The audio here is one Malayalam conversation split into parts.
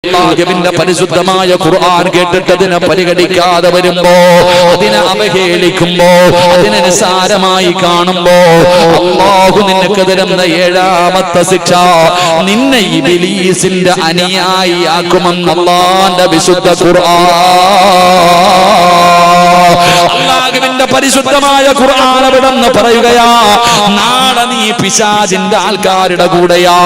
അല്ലാഹുവിന്റെ പരിശുദ്ധമായ ഖുർആൻ കേട്ടിട്ട് അതിനെ പരിഗണിക്കാതെ വരുമ്പോ, അതിനെ അവഹേളിക്കുമ്പോ, അതിനെ നിസ്സാരമായി കാണുമ്പോ അല്ലാഹു നിനക്ക് തരുന്ന ഏഴാമത്തെ ശിക്ഷ, നിന്നെ ഇബ്ലീസിന്റെ അനുയായിയാക്കുമെന്ന് അല്ലാഹുവിന്റെ വിശുദ്ധ ഖുർആൻ. അല്ലാഹുവിന്റെ പരിശുദ്ധമായ ഖുർആൻ അവിടെന്ന് പറയുകയാ, നാളെ നീ പിശാചിന്റെ ആൾക്കാരുടെ കൂടെയാ,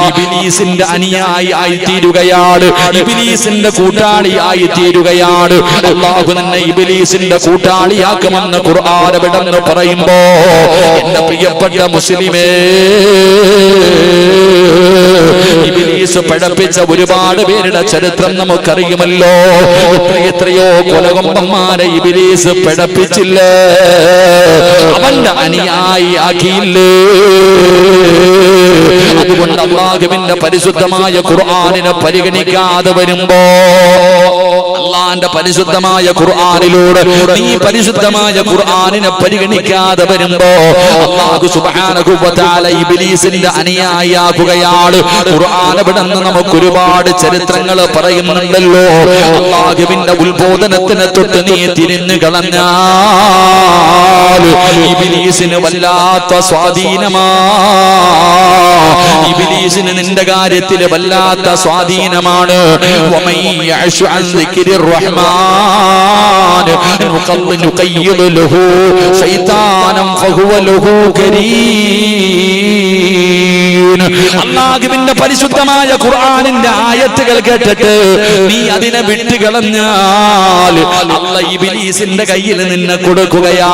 ഇബ്ലീസിന്റെ അനുയായി ആയി തീരുകയാണ്, ഇബ്ലീസിന്റെ കൂട്ടാളിയായി തീരുകയാണ്. അല്ലാഹു നിന്നെ ഇബ്ലീസിന്റെ കൂട്ടാളിയാക്കുമെന്ന് ഖുർആൻ അവിടെന്ന് പറയുമ്പോ, എന്റെ പ്രിയപ്പെട്ട മുസ്ലിമേ, ഇബ്ലീസ് പഠിപ്പിച്ച ഒരുപാട് പേരുടെ ചരിത്രം നമുക്കറിയുമല്ലോ. എത്രയോ കൊലകൊമ്പന്മാരെ ഇബ്ലീസ് പഠിപ്പിച്ചില്ലേ, അവന്റെ അനുയായി ആക്കിയില്ലേ. അതുകൊണ്ട് അല്ലാഹുവിന്റെ പരിശുദ്ധമായ ഖുർആനിനെ പരിഗണിക്കാതെ വരുമ്പോ, അല്ലാഹുവിന്റെ പരിശുദ്ധമായ ഖുർആനിലൂടെ നീ പരിശുദ്ധമായ ഖുർആനിനെ പരിഗണിക്കാതെ വരുമ്പോ അല്ലാഹു സുബ്ഹാനഹു വ തആല ഇബ്ലീസിന്റെ അനുയായിയാക്കുകയാണ്. ഖുർആൻ ഇവിടുന്ന് നമുക്ക് ഒരുപാട് ചരിത്രങ്ങൾ പറയുന്നുണ്ടല്ലോ. അല്ലാഹുവിന്റെ ഉത്ബോധനത്തിനെ തൊട്ട് നീ തിരിഞ്ഞു കളഞ്ഞാൽ ഇബ്ലീസിന് വല്ലാത്ത സ്വാധീനമാ, ഇബ്ലീസിന് നിന്റെ കാര്യത്തിൽ വല്ലാത്ത സ്വാധീനമാണ്. വമൻ യഅശു അൻ ദിക്രിർ റഹ്മാൻ നുഖയ്യിദ് ലഹു ശൈത്താനം ഫഹുവ ലഹു കരീൻ. അല്ലാഹുവിന്റെ പരിശുദ്ധമായ ഖുർആനിന്റെ ആയത്തുകൾ കേട്ടിട്ട് നീ അതിനെ വിട്ടുകളഞ്ഞാൽ അല്ലാഹ് ഇബ്ലീസിന്റെ കയ്യിൽ നിന്നെ കൊടുക്കുകയാ,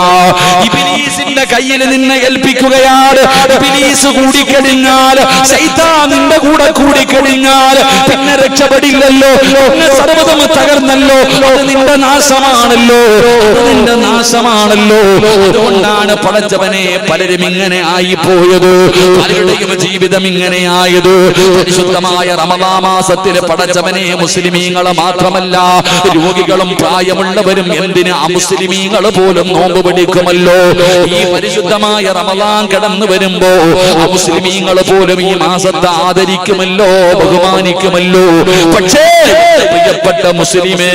ഇബ്ലീസിന്റെ കയ്യിൽ നിന്നെ ഏൽപ്പിക്കുകയാണ്. ഇബ്ലീസ് കൂടിക്കഴിഞ്ഞാൽ, ശൈത്താൻ നിന്റെ കൂടെ കൂടിക്കഴിഞ്ഞാൽ പിന്നെ രക്ഷപ്പെടില്ലല്ലോ, പിന്നെ സർവ്വതും തകർന്നല്ലോ. അത് നിന്റെ നാശമാണല്ലോ, അത് നിന്റെ നാശമാണല്ലോ. അതുകൊണ്ടാണ് പടച്ചവനെ പലരും ഇങ്ങനെ ആയിപ്പോയത്, പലരുടെയും ജീവിതം ഇങ്ങനെയായത്. പരിശുദ്ധമായ റമദാൻ മാസത്തിൽ പടച്ചവനെ മുസ്ലിമീങ്ങളെ മാത്രമല്ല, രോഗികളും പ്രായമുള്ളവരും എന്തിന് അമുസ്ലിമീങ്ങൾ പോലും നോമ്പ് പിടിക്കുമല്ലോ. ഈ പരിശുദ്ധമായ റമദാൻ കടന്നു വരുമ്പോ അമുസ്ലിമീങ്ങൾ പോലും ഈ മാസത്തെ ആദരിക്കുമല്ലോ, ബഹുമാനിക്കുമല്ലോ. പക്ഷേ പ്രിയപ്പെട്ട മുസ്ലിമേ,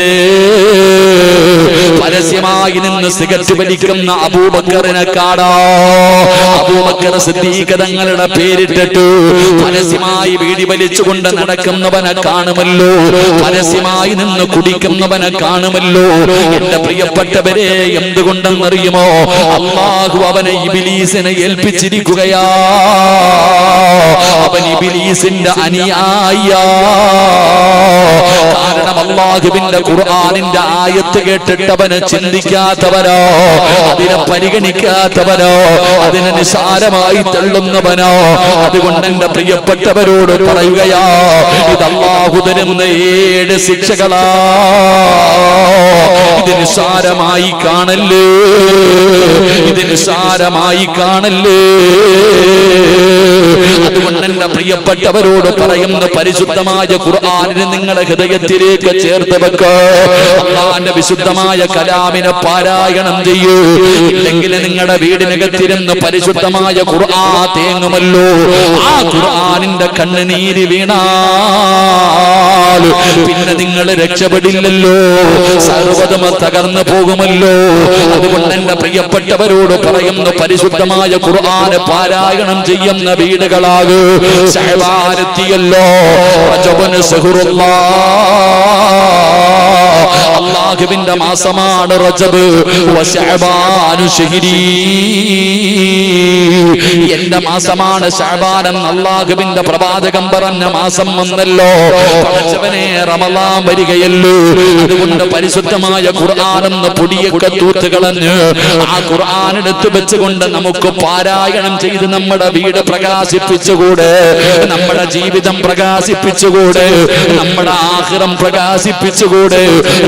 പരസ്യമായി നിന്ന് സിഗരറ്റ് വലിക്കുന്ന അബൂബക്കറിനെ കാണാ, അബൂബക്കർ സിദ്ദീഖ് തങ്ങളുടെ പേരിട്ടിട്ട് പരസ്യമായി വീടി വലിച്ചുകൊണ്ട് നടക്കുന്നവനെ കാണുമല്ലോ, പരസ്യമായി നിന്ന് കുടിക്കുന്നവനെ കാണുമല്ലോ. എന്റെ പ്രിയപ്പെട്ടവരെ, എന്തുകൊണ്ടെന്നറിയുമോ? അല്ലാഹു അവനെ ഇബ്ലീസിനെ ഏൽപ്പിച്ചിരിക്കുകയാ, അവൻ ഇബ്ലീസിന്റെ അനുയായിയാ. കാരണം അല്ലാഹുവിന്റെ ഖുർആനിന്റെ ആയത്ത് കേട്ടിട്ട് അവനെ ചിന്തിക്കാത്തവനോ, അതിനെ പരിഗണിക്കാത്തവനോ, അതിനെ നിസ്സാരമായി തള്ളുന്നവനോ. അതുകൊണ്ട് എന്റെ പ്രിയപ്പെട്ടവരോട് പറയുകയാ, ഇത് അല്ലാഹു തരുന്ന 7 ശിക്ഷകളാ, ഇത് നിസ്സാരമായി കാണല്ലേ, ഇത് നിസ്സാരമായി കാണല്ലേ. അതുകൊണ്ട് എന്റെ പ്രിയപ്പെട്ടവരോട് പറയുന്ന പരിശുദ്ധമായ ഖുർആനിനെ നിങ്ങളുടെ ഹൃദയത്തിലേക്ക് ചേർത്ത് വെക്ക. അല്ലാഹുവിന്റെ വിശുദ്ധമായ കലാമിനെ പാരായണം ചെയ്യൂ. ഇല്ലെങ്കിൽ നിങ്ങളുടെ വീടിനകത്തിരുന്ന് പരിശുദ്ധമായ ഖുർആൻ തേങ്ങുമല്ലോ. ആ ഖുർആനിന്റെ കണ്ണുനീര് വീണാൽ പിന്നെ നിങ്ങൾ രക്ഷപ്പെടില്ലല്ലോ, സർവ്വതും തകർന്നു പോകുമല്ലോ. അതുകൊണ്ട് എന്റെ പ്രിയപ്പെട്ടവരോട് പറയുന്നു, പരിശുദ്ധമായ ഖുർആന് പാരായണം ചെയ്യുന്ന വീടുകളാകൂ. ശഅബാനെത്തിയല്ലോ, റജബുന് ശഹ്റുല്ലാഹ്, അല്ലാഹുവിന്റെ മാസമാണ് റജബ്. വശഅബാനു ശഹ്രീ, എന്റെ മാസമാണ് ശഅബാൻ എന്ന് അല്ലാഹുവിന്റെ പ്രവാചകൻ പറഞ്ഞ മാസം വന്നല്ലോ. പടച്ചവനെ, റമളാൻ വരികയല്ലോ. അതുകൊണ്ട് പരിശുദ്ധമായ ഖുർആൻ എന്ന് പൊടിയൊക്കെ തൂത്തുകളഞ്ഞ് ആ ഖുർആൻ എടുത്തു വെച്ചുകൊണ്ട് നമുക്ക് പാരായണം ചെയ്ത് നമ്മുടെ വീട് പ്രകാശിപ്പിച്ചുകൂടെ, നമ്മുടെ ജീവിതം പ്രകാശിപ്പിച്ചുകൂടെ, നമ്മുടെ ആഖിറം പ്രകാശിപ്പിച്ചുകൂടെ,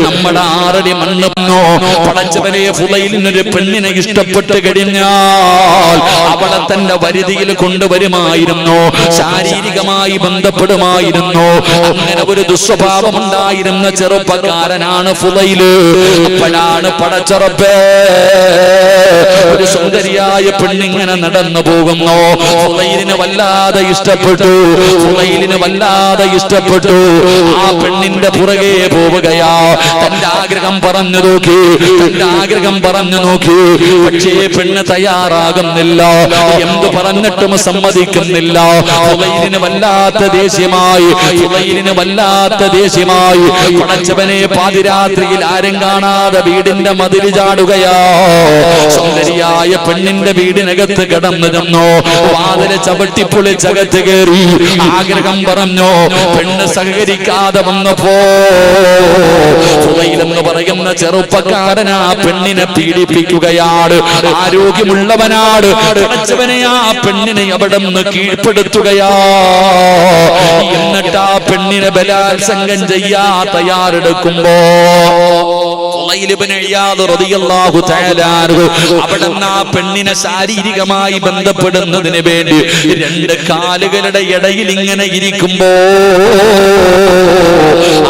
നമ്മുടെ നമ്മുടെ 6 അടി മണ്ണെന്നോ പടച്ചവനെ ഫുളൈലിനൊരു പെണ്ണിനെ ഇഷ്ടപ്പെട്ട് കഴിഞ്ഞാൽ അവളെ തന്റെ വരുതിയിൽ കൊണ്ടുവരുമായിരുന്നു, ശാരീരികമായി ബന്ധപ്പെടുമായിരുന്നു. അങ്ങനെ ഒരു ദുസ്വഭാവം ഉണ്ടായിരുന്ന ചെറുപ്പക്കാരനാണ് ഫുളൈല്. അപ്പോഴാണ് പടച്ചറപ്പേ ഒരു സുന്ദരിയായ പെണ്ണിങ്ങനെ നടന്നു പോകുന്നു. ഫുളൈലിന് വല്ലാതെ ഇഷ്ടപ്പെട്ടു, ഫുളൈലിന് വല്ലാതെ ഇഷ്ടപ്പെട്ടു. ആ പെണ്ണിന്റെ പുറകെ പോവുകയാ. തന്റെ ആഗ്രഹം പറഞ്ഞു നോക്കി, തന്റെ ആഗ്രഹം പറഞ്ഞു നോക്കി. പക്ഷേ പെണ്ണ് തയ്യാറാകുന്നില്ല, എന്തു പറഞ്ഞിട്ടും സമ്മതിക്കുന്നില്ല. ഫുളൈലിന് വല്ലാത്ത ദേഷ്യമായി, ഫുളൈലിന് വല്ലാത്ത ദേഷ്യമായി. പടച്ചവനെ പാതിരാത്രിയിൽ ആരും കാണാതെ വീടിന്റെ മതിൽ ചാടുകയാ. സുന്ദരിയായ പെണ്ണിന്റെ വീടിനകത്ത് കടന്നു ചെന്നു, വാതില് ചവിട്ടിപ്പൊളിച്ചകത്ത് കയറി ആഗ്രഹം പറഞ്ഞു. പെണ്ണ് സഹകരിക്കാതെ വന്നപ്പോ ഫുളൈലെന്ന് പറയുന്ന ചെറുപ്പക്കാരൻ ആ പെണ്ണിനെ പീഡിപ്പിക്കുകയാണ്. ആരോഗ്യമുള്ളവനാണ്. പടച്ചവനെ ആ പെണ്ണിനെ അവിടെ നിന്ന് കീഴ്പ്പെടുത്തുകയാ. എന്നിട്ട് ആ പെണ്ണിനെ ബലാത്സംഗം ചെയ്യാ തയ്യാറെടുക്കുമ്പോ അവിടുന്ന് ആ പെണ്ണിനെ ശാരീരികമായി ബന്ധപ്പെടുന്നതിന് വേണ്ടി 2 കാലുകളുടെ ഇടയിൽ ഇങ്ങനെ ഇരിക്കുമ്പോ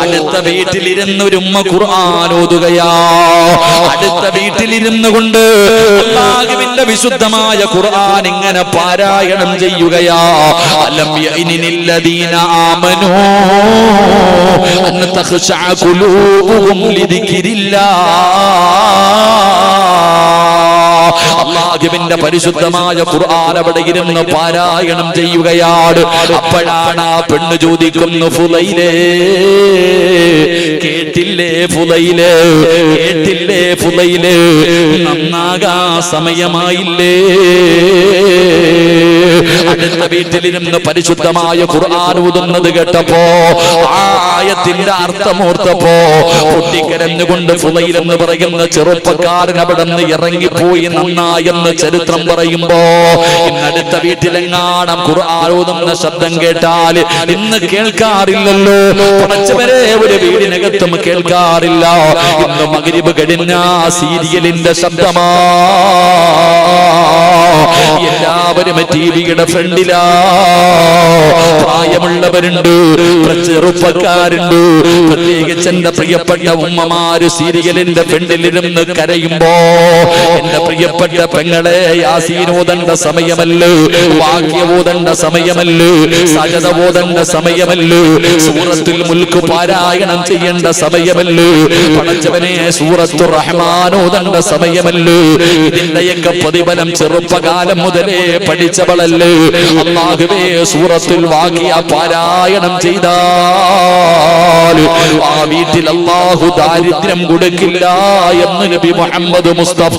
അടുത്ത വീട്ടിലിരുന്ന് ഒരു ഉമ്മ ഖുർആൻ ഓതുകയാ. അടുത്ത വീട്ടിലിരുന്നു കൊണ്ട് അല്ലാഹുവിന്റെ വിശുദ്ധമായ ഖുർആൻ ഇങ്ങനെ പാരായണം ചെയ്യുകയാ. അലം യഅനില്ലദീന ആമനൂ അൻ തഖ്ശഅ ഖുലൂബുഹും ലിദിക്രില്ലാഹ്. അല്ലാഹുവിന്റെ പരിശുദ്ധമായ ഖുർആൻ അവിടെ ഇരുന്ന് പാരായണം ചെയ്യുകയാണ്. അപ്പോഴാണ് ആ പെണ്ണ് ചോദിക്കുന്നു, ഫുളൈലേ കേട്ടില്ലേ ഫുളൈലേ, കേട്ടില്ലേ ഫുളൈലേ, നന്നാകാ സമയമായില്ലേ? അടുത്ത വീട്ടിലിരുന്ന് പരിശുദ്ധമായ ഖുർആൻ ഓതുന്നത് കേട്ടപ്പോ ആ ആയത്തിന്റെ അർത്ഥമോർത്തപ്പോ പൊട്ടിക്കരഞ്ഞുകൊണ്ട് ഫുളൈൽ എന്ന് പറയുന്ന ചെറുപ്പക്കാരൻ അവിടെ നിന്ന് ഇറങ്ങിപ്പോയി നന്നായെന്ന് ചരിത്രം പറയുമ്പോ ഇന്നടുത്ത വീട്ടിലെങ്ങാണം ഖുർആൻ ഓതുന്ന ശബ്ദം കേട്ടാൽ ഇന്ന് കേൾക്കാറില്ലല്ലോ. പടച്ചവരെ ഒരു വീടിനകത്തും കേൾക്കാറില്ല. ഇന്ന് മഗ്രിബ് കഴിഞ്ഞ സീരിയലിന്റെ ശബ്ദമാ. എല്ലാവരും ടിവിയുടെ ഫ്രണ്ടിലാ. പ്രായമുള്ളവരുണ്ട്, ചെറുപ്പക്കാരുണ്ട്. പ്രത്യേകിച്ച് എന്റെ പ്രിയപ്പെട്ട ഉമ്മമാര് സീരിയലിന്റെ ഫ്രണ്ടിലിരുന്ന് കരയുമ്പോ എന്റെ പ്രിയപ്പെട്ട പെങ്ങളെ യാസീൻ ഓതണ്ട സമയമല്ലേ, വാക്യ ഓതണ്ട സമയമല്ലേ, സജദ ഓതണ്ട സമയമല്ലേ, സൂറത്തുൽ മുൽക്ക് പാരായണം ചെയ്യേണ്ട സമയമല്ലേ, പടച്ചവനെ സൂറത്തുർ റഹ്മാൻ ഓതണ്ട സമയമല്ലേ. ഇതിന്റെയൊക്കെ പ്രതിഫലം ചെറുപ്പകാലം മുതലേ പഠിച്ചവളല്ലേ. അല്ലാഹുവേ സൂറത്തുൽ വാഖിയ പാരായണം ചെയ്താൽ ആ വീട്ടിൽ അല്ലാഹു ദാരിദ്ര്യം കൊടുക്കില്ല എന്ന് നബി മുഹമ്മദ് മുസ്തഫ.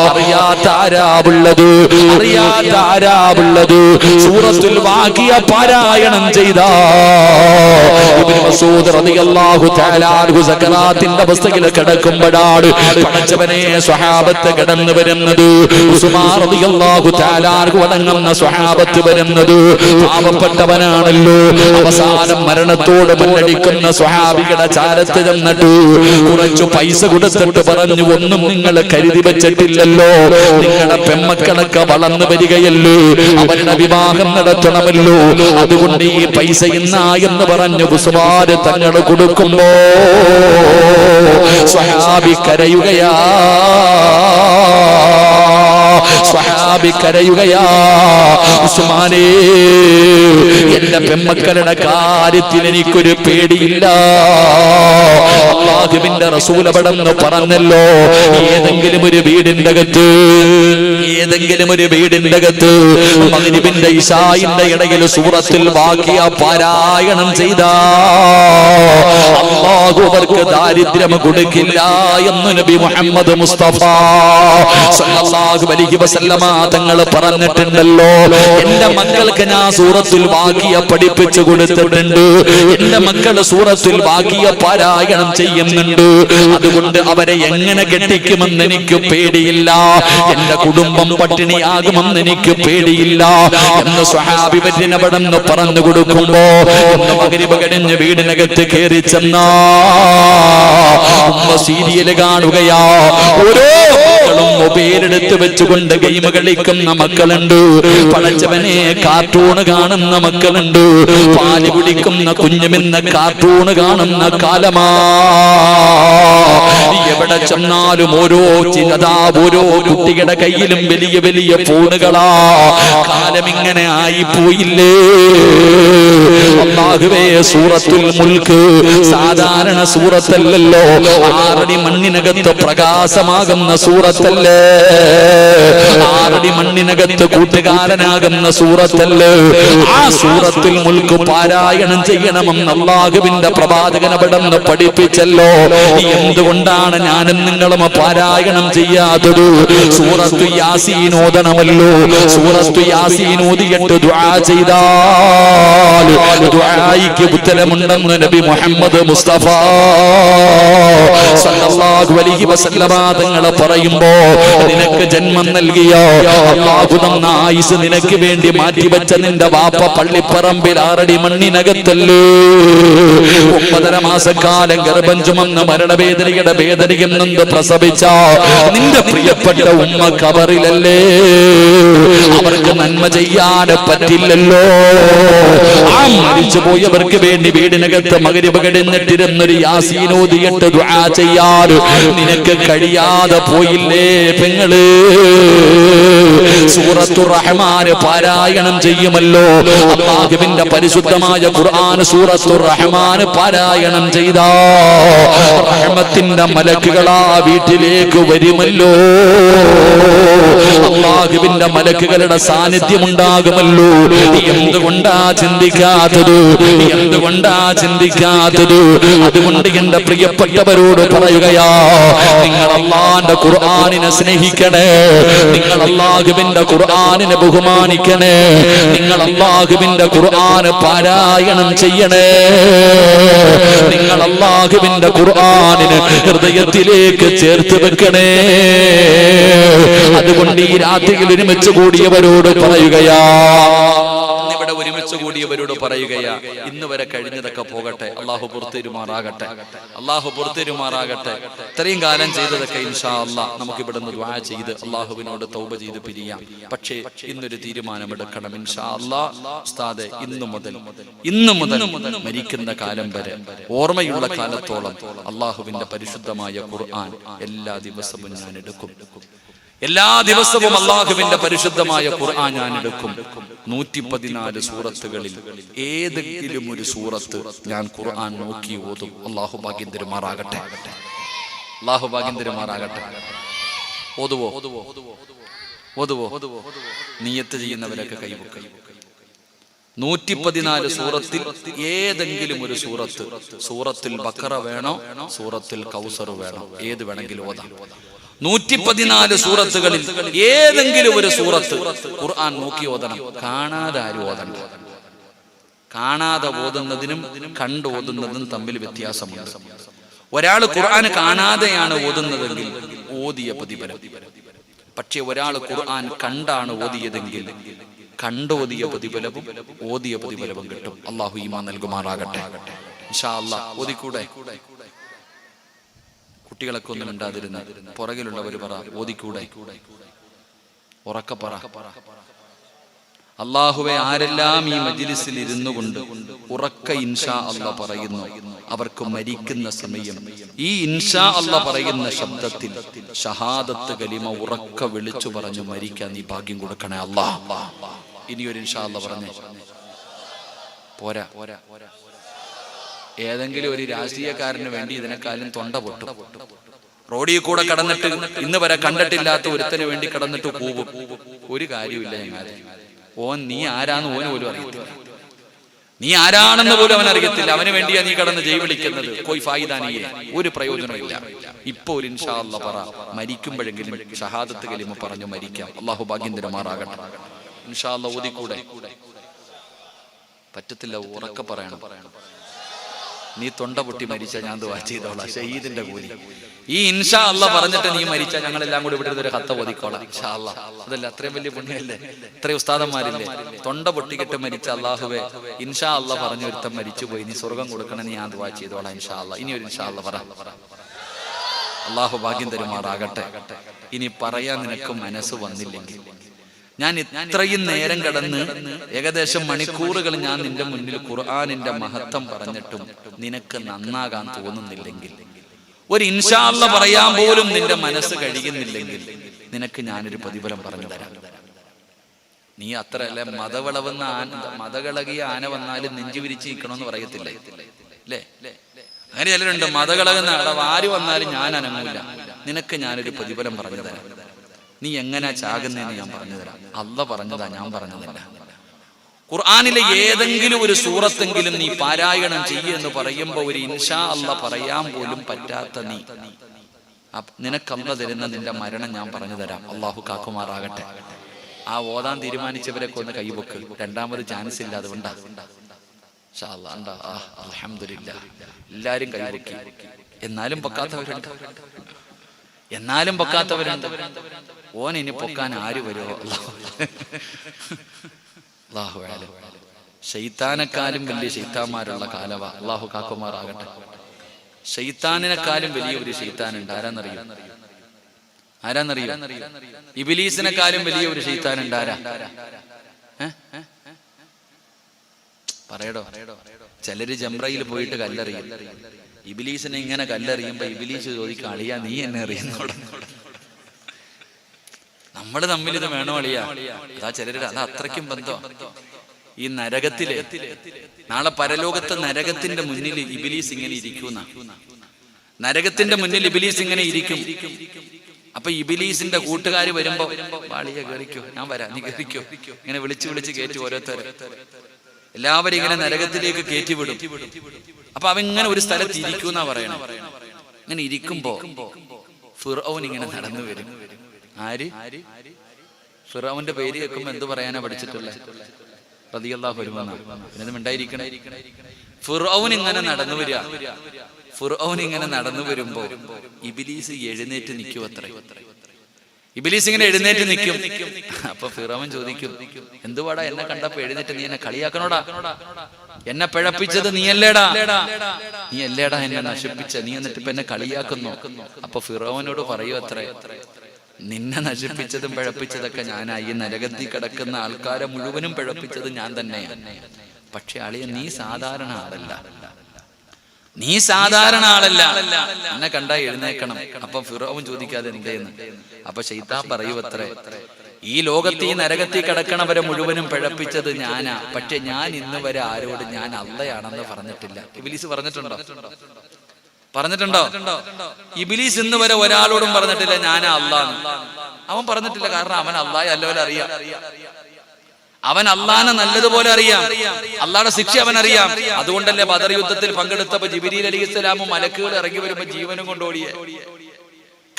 അറിയാത്ത ആരാവുള്ളത്, അറിയാത്ത ആരാവുള്ളത്. സൂറത്തുൽ വാഖിയ പാരായണം ചെയ്താ ഇബ്നു മസ്ഊദ് റളിയല്ലാഹു തആല അൻഹു സക്കറാത്തിന്റെ അവസ്ഥയിൽ കിടക്കുമ്പോഴാണ് പടച്ചവനെ സ്വഹാബത്ത് കടന്നു വരുന്നത്. ഉസ്മാൻ റളിയല്ലാഹു തആല അൻഹു അടങ്ങുന്ന സ്വഹാബത്ത് വരുന്നത്. പാവപ്പെട്ടവനാണല്ലോ. അവസാനം മരണത്തോട് മുന്നടിക്കുന്ന സ്വഹാബികളുടെ ചാരത്ത് ചെന്നിട്ട് കുറച്ചു പൈസ കൊടുത്തിട്ട് പറഞ്ഞു, ഒന്നും നിങ്ങൾ കരുതി വെച്ചിട്ടില്ലല്ലോ, നിങ്ങളുടെ പെമ്മക്കളൊക്കെ വളർന്നു വരികയല്ലോ, അവരുടെ വിവാഹം നടത്തണമല്ലോ, അതുകൊണ്ട് ഈ പൈസ ഇന്നാ എന്ന് പറഞ്ഞു ഉസ്മാൻ തങ്ങൾ കൊടുക്കുമ്പോ സ്വഹാബി കരയുകയാ. സ്വഹാബി കരയുകയാ. ഉസ്മാനേ, എന്റെ പെമ്മക്കളുടെ കാര്യത്തിൽ എനിക്കൊരു പേടിയില്ല. അല്ലാഹുവിന്റെ റസൂൽ അവിടെന്ന് പറഞ്ഞല്ലോ, ഏതെങ്കിലും ഒരു വീടിന്റെ അകത്ത്, ഏതെങ്കിലും ഒരു വീടിന്റെ അകത്ത് മഗ്രിബിന്റെ ഇശാഇന്റെ ഇടയിൽ സൂറത്തുൽ വാഖിയ പാരായണം ചെയ്താ അല്ലാഹു അവർക്ക് ദാരിദ്ര്യം കൊടുക്കില്ല എന്ന് നബി മുഹമ്മദ് മുസ്തഫ സല്ലല്ലാഹു അലൈഹി വസല്ലമ തങ്ങൾ പറഞ്ഞിട്ടുണ്ടല്ലോ. എന്റെ മക്കൾക്ക് ഞാൻ സൂറത്തുൽ വാഖിയ പഠിപ്പിച്ചു കൊടുത്തിട്ടുണ്ട്. എന്റെ മക്കൾ സൂറത്തുൽ വാഖിയ പാരായണം ചെയ്യുന്നുണ്ട്. അതുകൊണ്ട് അവരെ എങ്ങനെ കെട്ടിക്കുമെന്ന് എനിക്ക് പേടിയില്ല, എന്റെ കുടുംബം പട്ടിണിയാകുമെന്ന് എനിക്ക് പേടിയില്ല എന്ന് സ്വഹാബി വര്യനവിടെന്ന് പറഞ്ഞു കൊടുക്കുമ്പോ ഒന്ന് മഗ്രിബ് കഴിഞ്ഞ് വീടിനകത്ത് കയറി ചെന്നാ ഉമ്മ സീരിയല് കാണുകയാ. ഓരോ മക്കളും മൊബൈലെടുത്ത് വെച്ചുകൊണ്ട് ഗെയിം കളിക്കുന്ന മക്കളുണ്ട്. പടച്ചവനെ കാർട്ടൂണ് കാണുന്ന മക്കളുണ്ട്. പാല് കുടിക്കുന്ന കുഞ്ഞുമെന്ന കാർട്ടൂണ് കാണുന്ന കാലമാ. എവിടെ ചെന്നാലും ഓരോ കുട്ടികളുടെ കയ്യിലും വലിയ വലിയ ഫോണുകളാ. കാലം ഇങ്ങനെ ആയിപ്പോയില്ലേ. അല്ലാഹുവേ, സൂറത്തുൽ മുൽക്ക് സാധാരണ സൂറത്തല്ലല്ലോ. 6 അടി മണ്ണിനകത്ത് പ്രകാശമാകുന്ന സൂറത്തല്ലേ. 6 അടി മണ്ണിനകത്ത് കൂട്ടുകാരനാകുന്ന സൂറത്തല്ലേ. ആ സൂറത്തുൽ മുൽക്ക് പാരായണം ചെയ്യണമെന്ന് അല്ലാഹുവിന്റെ പ്രവാചകൻ അവിടുന്ന് പഠിപ്പിച്ചല്ലോ. എന്തുകൊണ്ടാണ് ഞാനും നിങ്ങളും പാരായണം ചെയ്യാത്തത്? സൂറത്തു യാസീൻ ഓതണമല്ലോ. സൂറത്തു യാസീൻ ഓതിയിട്ട് ദുആ ചെയ്താൽ ദുആയിക്ക് ഉത്തരമുണ്ടെന്ന് നബി മുഹമ്മദ് മുസ്തഫ സല്ലല്ലാഹു അലൈഹി വസല്ലമ തങ്ങൾ പറയുമ്പോ, നിനക്ക് ജന്മം നൽകിയ അല്ലാഹു തന്ന ആയുസ് നിനക്ക് വേണ്ടി മാറ്റിവെച്ച നിന്റെ വാപ്പ പള്ളിപ്പറമ്പിൽ 6 അടി മണ്ണിനകത്തല്ലേ 9.5 മാസക്കാലം ഗർഭം ചുമന്ന് മരണവേദനയുടെ വേദനയും നിന്ന് പ്രസവിച്ച നിന്റെ പ്രിയപ്പെട്ട ഉമ്മ കബറിലല്ലേ. അവർക്ക് നന്മ ചെയ്യാൻ പറ്റില്ലല്ലോ. ആ മരിച്ചു പോയവർക്ക് വേണ്ടി വീടിനകത്ത് മഗ്‌രിബ് കിടന്നിട്ടിരുന്നൊരു യാസീൻ ഓതിയിട്ട് ദുആ ചെയ്യാൻ നിനക്ക് കഴിയാതെ പോയില്ലേ പെങ്ങള്? സൂറത്തുർ റഹ്മാൻ പാരായണം ചെയ്യുമല്ലോ. അല്ലാഹുവിന്റെ പരിശുദ്ധമായ ഖുർആൻ സൂറത്തുർ റഹ്മാൻ പാരായണം ചെയ്താ റഹ്മത്തിന്റെ മലക്കുകളാ വീട്ടിലേക്ക് വരുമല്ലോ. അല്ലാഹുവിന്റെ മലക്കുകളുടെ സാന്നിധ്യം ഉണ്ടാകുമല്ലോ. എന്തുകൊണ്ടാ ചിന്തിക്കാത്തത്? എന്തുകൊണ്ടാ ചിന്തിക്കാത്തത്? അതുകൊണ്ട് എന്റെ പ്രിയപ്പെട്ടവരോട് പറയുകയാ, നിങ്ങൾ അല്ലാഹുവിന്റെ ഖുർആനിനെ സ്നേഹിക്കണേ. നിങ്ങൾ അല്ലാഹുവിന്റെ ഖുർആനിനെ ബഹുമാനിക്കണേ. നിങ്ങൾ അല്ലാഹുവിന്റെ ഖുർആൻ പാരായണം ചെയ്യണേ. നിങ്ങൾ അല്ലാഹുവിന്റെ ഖുർആനിനെ ഹൃദയത്തിലേക്ക് ചേർത്ത് വെക്കണേ. അതുകൊണ്ട് ഈ രാത്രിയിൽ ഒരുമിച്ച് കൂടിയവരോട് പറയുകയാ, ഇവിടെ ഒരുമിച്ച് കൂടിയവരോട് പറയുകയാ, ഇന്ന് വരെ കഴിഞ്ഞതൊക്കെ പോകട്ടെ. അല്ലാഹു പുറത്തേരുമാറാകട്ടെ. അല്ലാഹു പുറത്തേരുമാറാകട്ടെ. ഇത്രയും കാലം ചെയ്തതൊക്കെ ഇൻഷാ അല്ലാഹ് നമുക്ക് ഇവിടെ നിന്ന് ദുആ ചെയ്ത് അല്ലാഹുവിനോട് തൗബ ചെയ്ത് പിരിയാം. പക്ഷേ ഇന്നൊരു തീരുമാനമെടുക്കണം ഇൻഷാ അല്ലാഹ്. ഉസ്താദേ, ഇന്നു മുതൽ മരിക്കുന്ന കാലം വരെ ഓർമ്മയുള്ള കാലത്തോളം അല്ലാഹുവിന്റെ പരിശുദ്ധമായ ഖുർആൻ എല്ലാ ദിവസവും ഞാൻ എടുക്കും. എല്ലാ ദിവസവും അല്ലാഹുവിന്റെ പരിശുദ്ധമായ ഖുർആൻ ഞാൻ എടുക്കും. 114 സൂറത്തുകളിൽ ഏതെങ്കിലും ഒരു സൂറത്ത് ഞാൻ ഖുർആൻ നോക്കി ഓതും. അല്ലാഹു ഭാഗ്യം തരുമാറാകട്ടെ. അല്ലാഹു ഭാഗ്യം തരുമാറാകട്ടെ. ഓതുവോ? നിയ്യത്ത് ചെയ്യുന്നവരൊക്കെ കൈവക്കും. 114 സൂറത്തിൽ ഏതെങ്കിലും ഒരു സൂറത്ത്, സൂറത്തുൽ ബഖറ വേണോ, സൂറത്തുൽ കൗസർ വേണോ, ഏത് വേണമെങ്കിലും ഓതാം. 114 സൂറത്തുകളിൽ ഏതെങ്കിലും ഒരു സൂറത്ത് ഖുർആൻ നോക്കി ഓതണം. കാണാതെ ആരും ഓതണ്ട. കാണാതെ ഓതുന്നതിനും കണ്ട് ഓതുന്നതിനും തമ്മിൽ വ്യത്യാസമുണ്ട്. ഒരാൾ ഖുർആൻ കാണാതെയാണ് ഓതുന്നതെങ്കിൽ ഓതിയ പ്രതിഫലം. പക്ഷെ ഒരാൾ ഖുർആൻ കണ്ടാണ് ഓതിയതെങ്കിൽ കണ്ടോതിയ പ്രതിഫലവും ഓതിയ പ്രതിഫലവും കിട്ടും. അല്ലാഹു ഈമാൻ നൽകുമാറാകട്ടെ. ഇൻഷാ അല്ലാഹ് ഓതിക്കൂടെ? കുട്ടികളൊക്കെ ഒന്നും ഉണ്ടാതിരുന്ന പുറകിലുള്ളവർ പറ, ഓതിക്കൂടെ? ഉറക്കെ പറ. അല്ലാഹുവേ, ആരെല്ലാം ഈ മജ്ലിസിൽ ഇരുന്നു കൊണ്ട് ഉറക്ക ഇൻഷാ അല്ലാഹ് പറയുന്നു, അവർക്ക് മരിക്കുന്ന സമയം ഈ ഇൻഷാ അല്ലാഹ് പറയുന്ന ശബ്ദത്തിൽ ഷഹാദത്ത് കലിമ ഉറക്ക വിളിച്ചു പറഞ്ഞു മരിക്കാൻ നീ ഭാഗ്യം കൊടുക്കണേ അല്ലാഹ്. ഇനിയൊരു ഇൻഷാ അല്ലാഹ് പറഞ്ഞേ. പോരാ. ഏതെങ്കിലും ഒരു രാഷ്ട്രീയക്കാരന് വേണ്ടി ഇതിനെക്കാളും തൊണ്ട പൊട്ടും. റോഡിൽ കൂടെ കടന്നിട്ട് ഇന്ന് വരെ കണ്ടിട്ടില്ലാത്ത ഒരുത്തന് വേണ്ടി കടന്നിട്ട് കൂവും. ഒരു കാര്യമില്ല ഞങ്ങളെ. ഓൻ നീ ആരാന്ന് ഓന് പോലും അറിയത്തില്ല. നീ ആരാണെന്ന് പോലും അവൻ അറിയത്തില്ല. അവന് വേണ്ടിയാ നീ കടന്ന് ജയ് വിളിക്കുന്നത്. കോയി ഫായിദാനിയെ ഒരു പ്രയോജനമില്ല. ഇപ്പൊ ഒരു ഇൻഷാ അല്ലാഹ് പറ, മരിക്കുമ്പോഴെങ്കിലും ഷഹാദത്ത് കലിമ പറഞ്ഞു മരിക്കാം. അല്ലാഹു ഭാഗ്യം തരുമാറാകട്ടെ. ഇൻഷാ അല്ലാഹ് ഓതിക്കൂടെ? പറ്റത്തില്ല, ഉറക്കെ പറയണം. നീ തൊണ്ട പൊട്ടി മരിച്ചാൽ ഞാൻ ദുആ ചെയ്തോളാം, ഷഹീദിന്റെ കൂലി. ഈ ഇൻഷാ അല്ലാ പറഞ്ഞിട്ട് നീ മരിച്ചാൽ ഞങ്ങളെല്ലാം കൂടി ഇവിടെ ഒരു ഹത്ത ഓതിക്കോളാം ഇൻഷാ അല്ലാ. അതല്ല അത്രയും വലിയ പുണ്യല്ലേ? ഇത്രയും ഉസ്താദന്മാരില്ലേ? തൊണ്ട പൊട്ടിക്കിട്ട് മരിച്ച അല്ലാഹുവേ ഇൻഷാ അല്ലാ പറഞ്ഞു ഒരുത്തം മരിച്ചുപോയി, നീ സ്വർഗം കൊടുക്കണം, നീ ഞാൻ ദുആ ചെയ്തോളാം ഇൻഷാ അല്ലാ. ഇനി ഒരു ഇൻഷാ അല്ലാ പറ. അല്ലാഹു ഭാഗ്യം തരുമാറാകട്ടെ. ഇനി പറയാൻ നിനക്ക് മനസ്സ് വന്നില്ലെങ്കിൽ, ഞാൻ ഇത്രയും നേരം കടന്ന് ഏകദേശം മണിക്കൂറുകൾ ഞാൻ നിന്റെ മുന്നിൽ ഖുർആനിന്റെ മഹത്വം പറഞ്ഞിട്ടും നിനക്ക് നന്നാകാൻ തോന്നുന്നില്ലെങ്കിൽ, ഒരു ഇൻഷാ അല്ലാ പറയാൻ പോലും നിന്റെ മനസ്സ് കഴിയുന്നില്ലെങ്കിൽ, നിനക്ക് ഞാനൊരു പ്രതിഫലം പറഞ്ഞു തരാം. നീ അത്ര അല്ലെ മതവിളവെന്ന മതകളകിയ ആന വന്നാലും നെഞ്ചു വിരിച്ച് നിൽക്കണമെന്ന് പറയത്തില്ലേ? അല്ലേ? അങ്ങനെ ചിലരുണ്ട്, മതകളകുന്ന ആര് വന്നാലും ഞാൻ അനങ്ങൂല. നിനക്ക് ഞാനൊരു പ്രതിഫലം പറഞ്ഞു തരാം. നീ എങ്ങനെ ചാകുന്നതെന്ന് ഞാൻ പറഞ്ഞു തരാം. അല്ലാഹ് പറഞ്ഞതാ, ഞാൻ പറഞ്ഞതല്ല. ഖുർആനിലെ ഏതെങ്കിലും ഒരു സൂറത്തെങ്കിലും നീ പാരായണം ചെയ്യുമെന്ന് പറയുമ്പോൾ ഒരു ഇൻഷാ അല്ലാ പറയാൻ പോലും പറ്റാത്ത നീ, നിനക്ക് അല്ലാഹ് തരുന്ന നിന്റെ മരണം ഞാൻ പറഞ്ഞു തരാം. അല്ലാഹു കാക്കുമാറാകട്ടെ. ആ ഓതാൻ തീരുമാനിച്ചവരൊക്കെ ഒന്ന് കൈവക്ക്. രണ്ടാമത് ചാൻസ് ഇല്ല, അതുകൊണ്ടാ. അൽഹംദുലില്ലാ, എല്ലാരും കൈവക്കി. എന്നാലും പൊക്കാത്തവരുണ്ട്, എന്നാലും പൊക്കാത്തവരുണ്ട്. ഓൻ ഇനി പൊക്കാൻ ആര് വരുമോ? അല്ലാഹു അലം. ശൈത്താനെക്കാളും വലിയ ശൈത്താന്മാരുള്ള കാലവാ. അല്ലാഹു കാക്കുമാറാകട്ടെ. ശൈത്താനിനെക്കാളും വലിയ ഒരു ശൈത്താനുണ്ട്. ആരാന്നറിയോ? ഇബ്ലീസിനെക്കാളും വലിയ ഒരു ശൈത്താനുണ്ട്. ആരാ? പറയടോ. ചിലര് ജംറയിൽ പോയിട്ട് കല്ലെറിയും. ഇബ്ലീസിനെ ഇങ്ങനെ കല്ലെറിയുമ്പോ ഇബ്ലീസ് ചോദിക്കും, അളിയാ നീ എന്നെ എറിയുന്നോട്? നമ്മള് തമ്മിൽ ഇത് വേണോ അളിയാ? അതാ ചിലര് അത് അത്രയ്ക്കും ബന്ധം. ഈ നരകത്തില് നാളെ പരലോകത്തെ നരകത്തിന്റെ മുന്നിൽ ഇബ്ലീസ് ഇങ്ങനെ ഇരിക്കുന്ന, നരകത്തിന്റെ മുന്നിൽ ഇബ്ലീസ് ഇങ്ങനെ ഇരിക്കും. അപ്പൊ ഇബ്ലീസിന്റെ കൂട്ടുകാര് വരുമ്പോ, വാളിയ കയറിക്കോ, ഞാൻ വരാം, നീ കയറിക്കോ, ഇങ്ങനെ വിളിച്ചു വിളിച്ച് കയറ്റി ഓരോരുത്തർ. എല്ലാവരും ഇങ്ങനെ നരകത്തിലേക്ക് കയറ്റിവിടും. അപ്പൊ അവൻ ഇങ്ങനെ ഒരു സ്ഥലത്ത് ഇരിക്കുന്നാ പറയണം. ഇങ്ങനെ ഇരിക്കുമ്പോ ഫിർഔൻ ഇങ്ങനെ നടന്നു വരും. ആര്? ഫിർഔന്റെ പേര് കേൾക്കുമ്പോ എന്ത് പറയാനാ പഠിച്ചിട്ടുള്ളത്? റളിയല്ലാഹു അൻഹു. പിന്നെ മിണ്ടായിരിക്കണേ. ഫിർഔൻ ഇങ്ങനെ നടന്നു വരിക. ഫിർഔൻ ഇങ്ങനെ നടന്നു വരുമ്പോ ഇബ്ലീസ് എഴുന്നേറ്റ് നിൽക്കും. അത്ര ഇബ്ലീസ് ഇങ്ങനെ എഴുന്നേറ്റ് നിൽക്കും. അപ്പൊ ഫിർഔൻ ചോദിക്കും, എന്തുവാടാ എന്നെ കണ്ടപ്പോ എഴുന്നേറ്റ്? നീ എന്നെ കളിയാക്കണോടാ? എന്നെ പിഴപ്പിച്ചത് നീയല്ലേടാ? നീ അല്ലേടാ എന്നെ നശിപ്പിച്ച? നീ എന്നിട്ട് ഇപ്പൊ എന്നെ കളിയാക്കുന്നു. അപ്പൊ ഫിർഔനോട് പറയൂ, അത്രേ, നിന്നെ നശിപ്പിച്ചതും പിഴപ്പിച്ചതൊക്കെ ഞാനായി. നരകത്തിൽ കിടക്കുന്ന ആൾക്കാരെ മുഴുവനും പിഴപ്പിച്ചത് ഞാൻ തന്നെയാണ്. പക്ഷെ അളിയ, നീ സാധാരണ ആളല്ല, നീ സാധാരണ ആളല്ല, എന്നെ കണ്ടാ എഴുന്നേക്കണം. അപ്പൊ ഫിർഔൻ ചോദിക്കാതെ എന്തേന്ന്? അപ്പൊ ശൈത്താൻ പറയൂ, അത്രേ, ഈ ലോകത്ത് ഈ നരകത്തിൽ കിടക്കണവരെ മുഴുവനും പിഴപ്പിച്ചത് ഞാനാ. പക്ഷെ ഞാൻ ഇന്ന് വരെ ആരോട് ഞാൻ അള്ളയാണെന്ന് പറഞ്ഞിട്ടില്ല. ഇബ്ലീസ് പറഞ്ഞിട്ടുണ്ടോ? പറഞ്ഞിട്ടുണ്ടോ? ഇബ്ലീസ് ഇന്ന് വരെ ഒരാളോടും പറഞ്ഞിട്ടില്ല ഞാനാ അള്ളാന്ന്. അവൻ പറഞ്ഞിട്ടില്ല. കാരണം അവൻ അള്ളാഹെ നല്ലപോലെ അറിയാം. അവൻ അള്ളാനെ നല്ലതുപോലെ അറിയാം. അള്ളാഹുടെ ശിക്ഷ അവൻ അറിയാം. അതുകൊണ്ടല്ലേ ബദർ യുദ്ധത്തിൽ പങ്കെടുത്തപ്പോ ജിബ്രീൽ അലൈഹിസ്സലാമും മലക്കുകൾ ഇറങ്ങി വരുമ്പോ ജീവനും കൊണ്ടോടിയെ.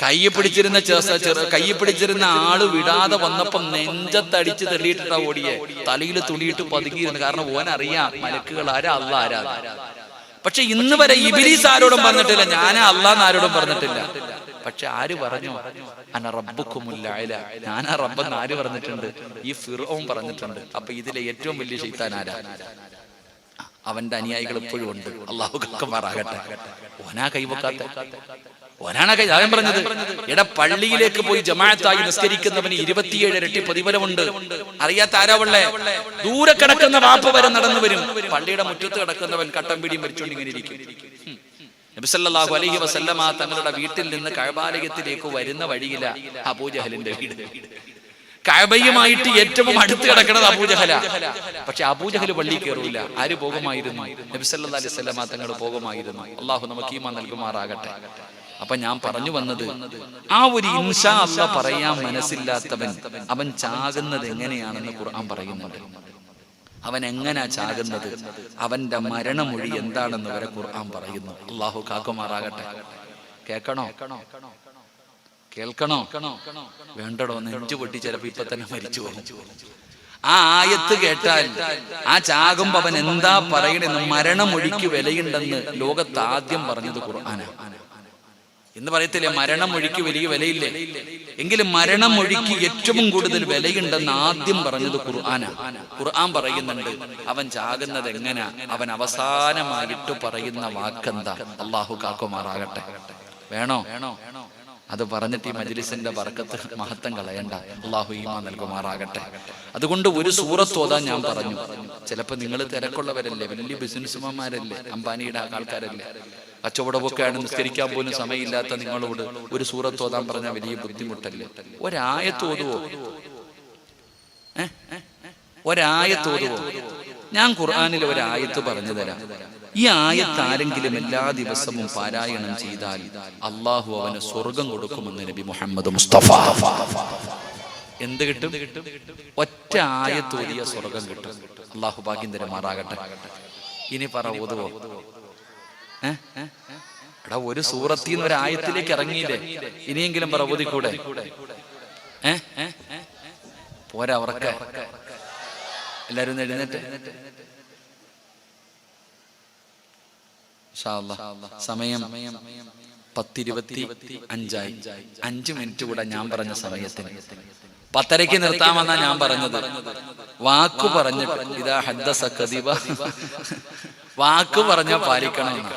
കൈ പിടിച്ചിരുന്ന ആള് വിടാതെ വന്നപ്പോ നെഞ്ചത്തടിച്ച് തെളിയിട്ടിട്ടാ ഓടിയെ. തലയിൽ തുണിയിട്ട് പതുങ്ങിയിരുന്നു. കാരണം ഓൻ അറിയാം മലക്കുകൾ ആരാ, അള്ളാഹ് ആരാ. പക്ഷെ ഇന്ന് വരെ ഇബ്ലീസ് ആരോടും പറഞ്ഞിട്ടില്ല ഞാനാ അള്ളാന്ന്, ആരോടും പറഞ്ഞിട്ടില്ല. പക്ഷെ ആര് പറഞ്ഞു? അന റബ്ബുക്കുമുൽ അഅല, ഞാനാ റബ്ബെന്ന് ആര് പറഞ്ഞിട്ടുണ്ട്? ഈ ഫിർഔൻ പറഞ്ഞിട്ടുണ്ട്. അപ്പൊ ഇതിലെ ഏറ്റവും വലിയ ശൈത്താൻ ആരാ? അവന്റെ അനുയായികൾ എപ്പോഴും ഉണ്ട്. അല്ലാഹു കാക്കുമാറാകട്ടെ. ഓനാ കൈവക്കാത്ത, ഓനാണ് ഞാൻ പറഞ്ഞത്. എടാ, പള്ളിയിലേക്ക് പോയി ജമാഅത്തായി നിസ്കരിക്കുന്നവന് 27 ഇരട്ടി പ്രതിഫലമുണ്ട്. അറിയാത്ത ആരാവള്ളേ? ദൂരെ കിടക്കുന്ന വാപ്പ വരെ നടന്നു വരും. പള്ളിയുടെ മുറ്റത്ത് കിടക്കുന്നവൻ കട്ടം പിടിയും മരിച്ചോണ്ട് ഇങ്ങനെ ഇരിക്കും. നബി സല്ലല്ലാഹു അലൈഹി വസല്ലമ തങ്ങളുടെ വീട്ടിൽ നിന്ന് കഅബാലയത്തിലേക്ക് വരുന്ന വഴിയില അബൂജഹലിന്റെ വീട്. കഅബയുമായിട്ട് ഏറ്റവും അടുത്ത് കിടക്കുന്നത് അബൂജഹല. പക്ഷെ അബൂജഹൽ പള്ളി കയറൂല. ആര് പോകുമായിരുന്നു? നബി സല്ലല്ലാഹു അലൈഹി വസല്ലമ തങ്ങൾ പോകുമായിരുന്നു. അല്ലാഹു നമുക്ക് ഈമാൻ നൽകുമാറാകട്ടെ. അപ്പൊ ഞാൻ പറഞ്ഞു വന്നത്, ആ ഒരു ഇൻഷാ അല്ലാഹ് പറയാൻ മനസ്സില്ലാത്തവൻ അവൻ ചാകുന്നത് എങ്ങനെയാണെന്ന് ഖുർആൻ പറയുന്നുണ്ട്. അവൻ എങ്ങനാ ചാകുന്നത്, അവന്റെ മരണമൊഴി എന്താണെന്ന് വരെ ഖുർആൻ പറയുന്നു. അല്ലാഹു കാക്കുമാറാകട്ടെ. കേൾക്കണോ? കേൾക്കണോ? വേണ്ടടോ, നെഞ്ചു പൊട്ടി ചിലപ്പോ ഇപ്പൊ തന്നെ മരിച്ചു പോകും. ആ ആയത്ത് കേട്ടാൽ ആ ചാകുമ്പോ അവൻ എന്താ പറയണെന്ന്, മരണമൊഴിക്ക് വിലയുണ്ടെന്ന് ലോകത്ത് ആദ്യം പറഞ്ഞത് ഖുർആനാണ്. എന്ന് പറയത്തില്ലേ മരണമൊഴിക്ക് വലിയ വിലയില്ലേ? എങ്കിലും മരണമൊഴിക്ക് ഏറ്റവും കൂടുതൽ വിലയുണ്ടെന്ന് ആദ്യം പറഞ്ഞത് ഖുർആനാണ്. ഖുർആൻ പറയുന്നുണ്ട് അവൻ ചാകുന്നത് എങ്ങനാ, അവൻ അവസാനമായിട്ട് പറയുന്ന വാക്കെന്താ? അള്ളാഹു കാക്കുമാറാകട്ടെ. വേണോ? അത് പറഞ്ഞിട്ട് ഈ മജ്ലിസിന്റെ ബർക്കത്ത് മഹത്വം കളയണ്ട. അള്ളാഹു ഈമാൻ നൽകുമാറാകട്ടെ. അതുകൊണ്ട് ഒരു സൂറത്ത് ഓതാൻ ഞാൻ പറഞ്ഞു. ചിലപ്പോൾ നിങ്ങൾ തിരക്കുള്ളവരല്ലേ, വലിയ ബിസിനസ്സുമാരല്ലേ, അംബാനിയുടെ ആൾക്കാരല്ലേ, കച്ചവടമൊക്കെയാണ്, നിസ്കരിക്കാൻ പോലും സമയമില്ലാത്ത നിങ്ങളോട് ഒരു സൂറത്ത് ഓതാൻ പറഞ്ഞാൽ വലിയ ബുദ്ധിമുട്ടല്ലേ? ഒരായത്ത് ഓതുവോ? ഒരായത്ത് ഓതുവോ? ഞാൻ ഖുർആനിൽ ഒരായത്ത് പറഞ്ഞു തരാം. ഈ ആയത്ത് ആരെങ്കിലും എല്ലാ ദിവസവും പാരായണം ചെയ്താൽ അള്ളാഹു അവന് സ്വർഗം കൊടുക്കുമെന്ന് നബി മുഹമ്മദ് മുസ്തഫ. എന്ത് കിട്ടും? ഒറ്റ ആയത്ത് ഓതിയ സ്വർഗം കിട്ടും. അള്ളാഹു ഭാഗ്യം തരുമാറാകട്ടെ. ഇനി പറ, ഓതുവോ? എടാ, ഒരു സൂറത്തിൽ നിന്ന് ഒരു ആയത്തിലേക്ക് ഇറങ്ങിയില്ലേ? ഇനിയെങ്കിലും പറ, ഓതിക്കൂടെ? പോരാ, ഉറക്കെ എല്ലാരും എഴുന്നേറ്റ്. സമയം 10:25. 5 മിനിറ്റ് കൂടെ ഞാൻ പറഞ്ഞ സമയത്തിന് 10:30 നിർത്താമെന്നാ ഞാൻ പറഞ്ഞത്. വാക്കു പറഞ്ഞിട്ട് ഇതാ ഹദ്ദസ കദിബ, വാക്കു പറഞ്ഞ പാലിക്കണമെന്ന്.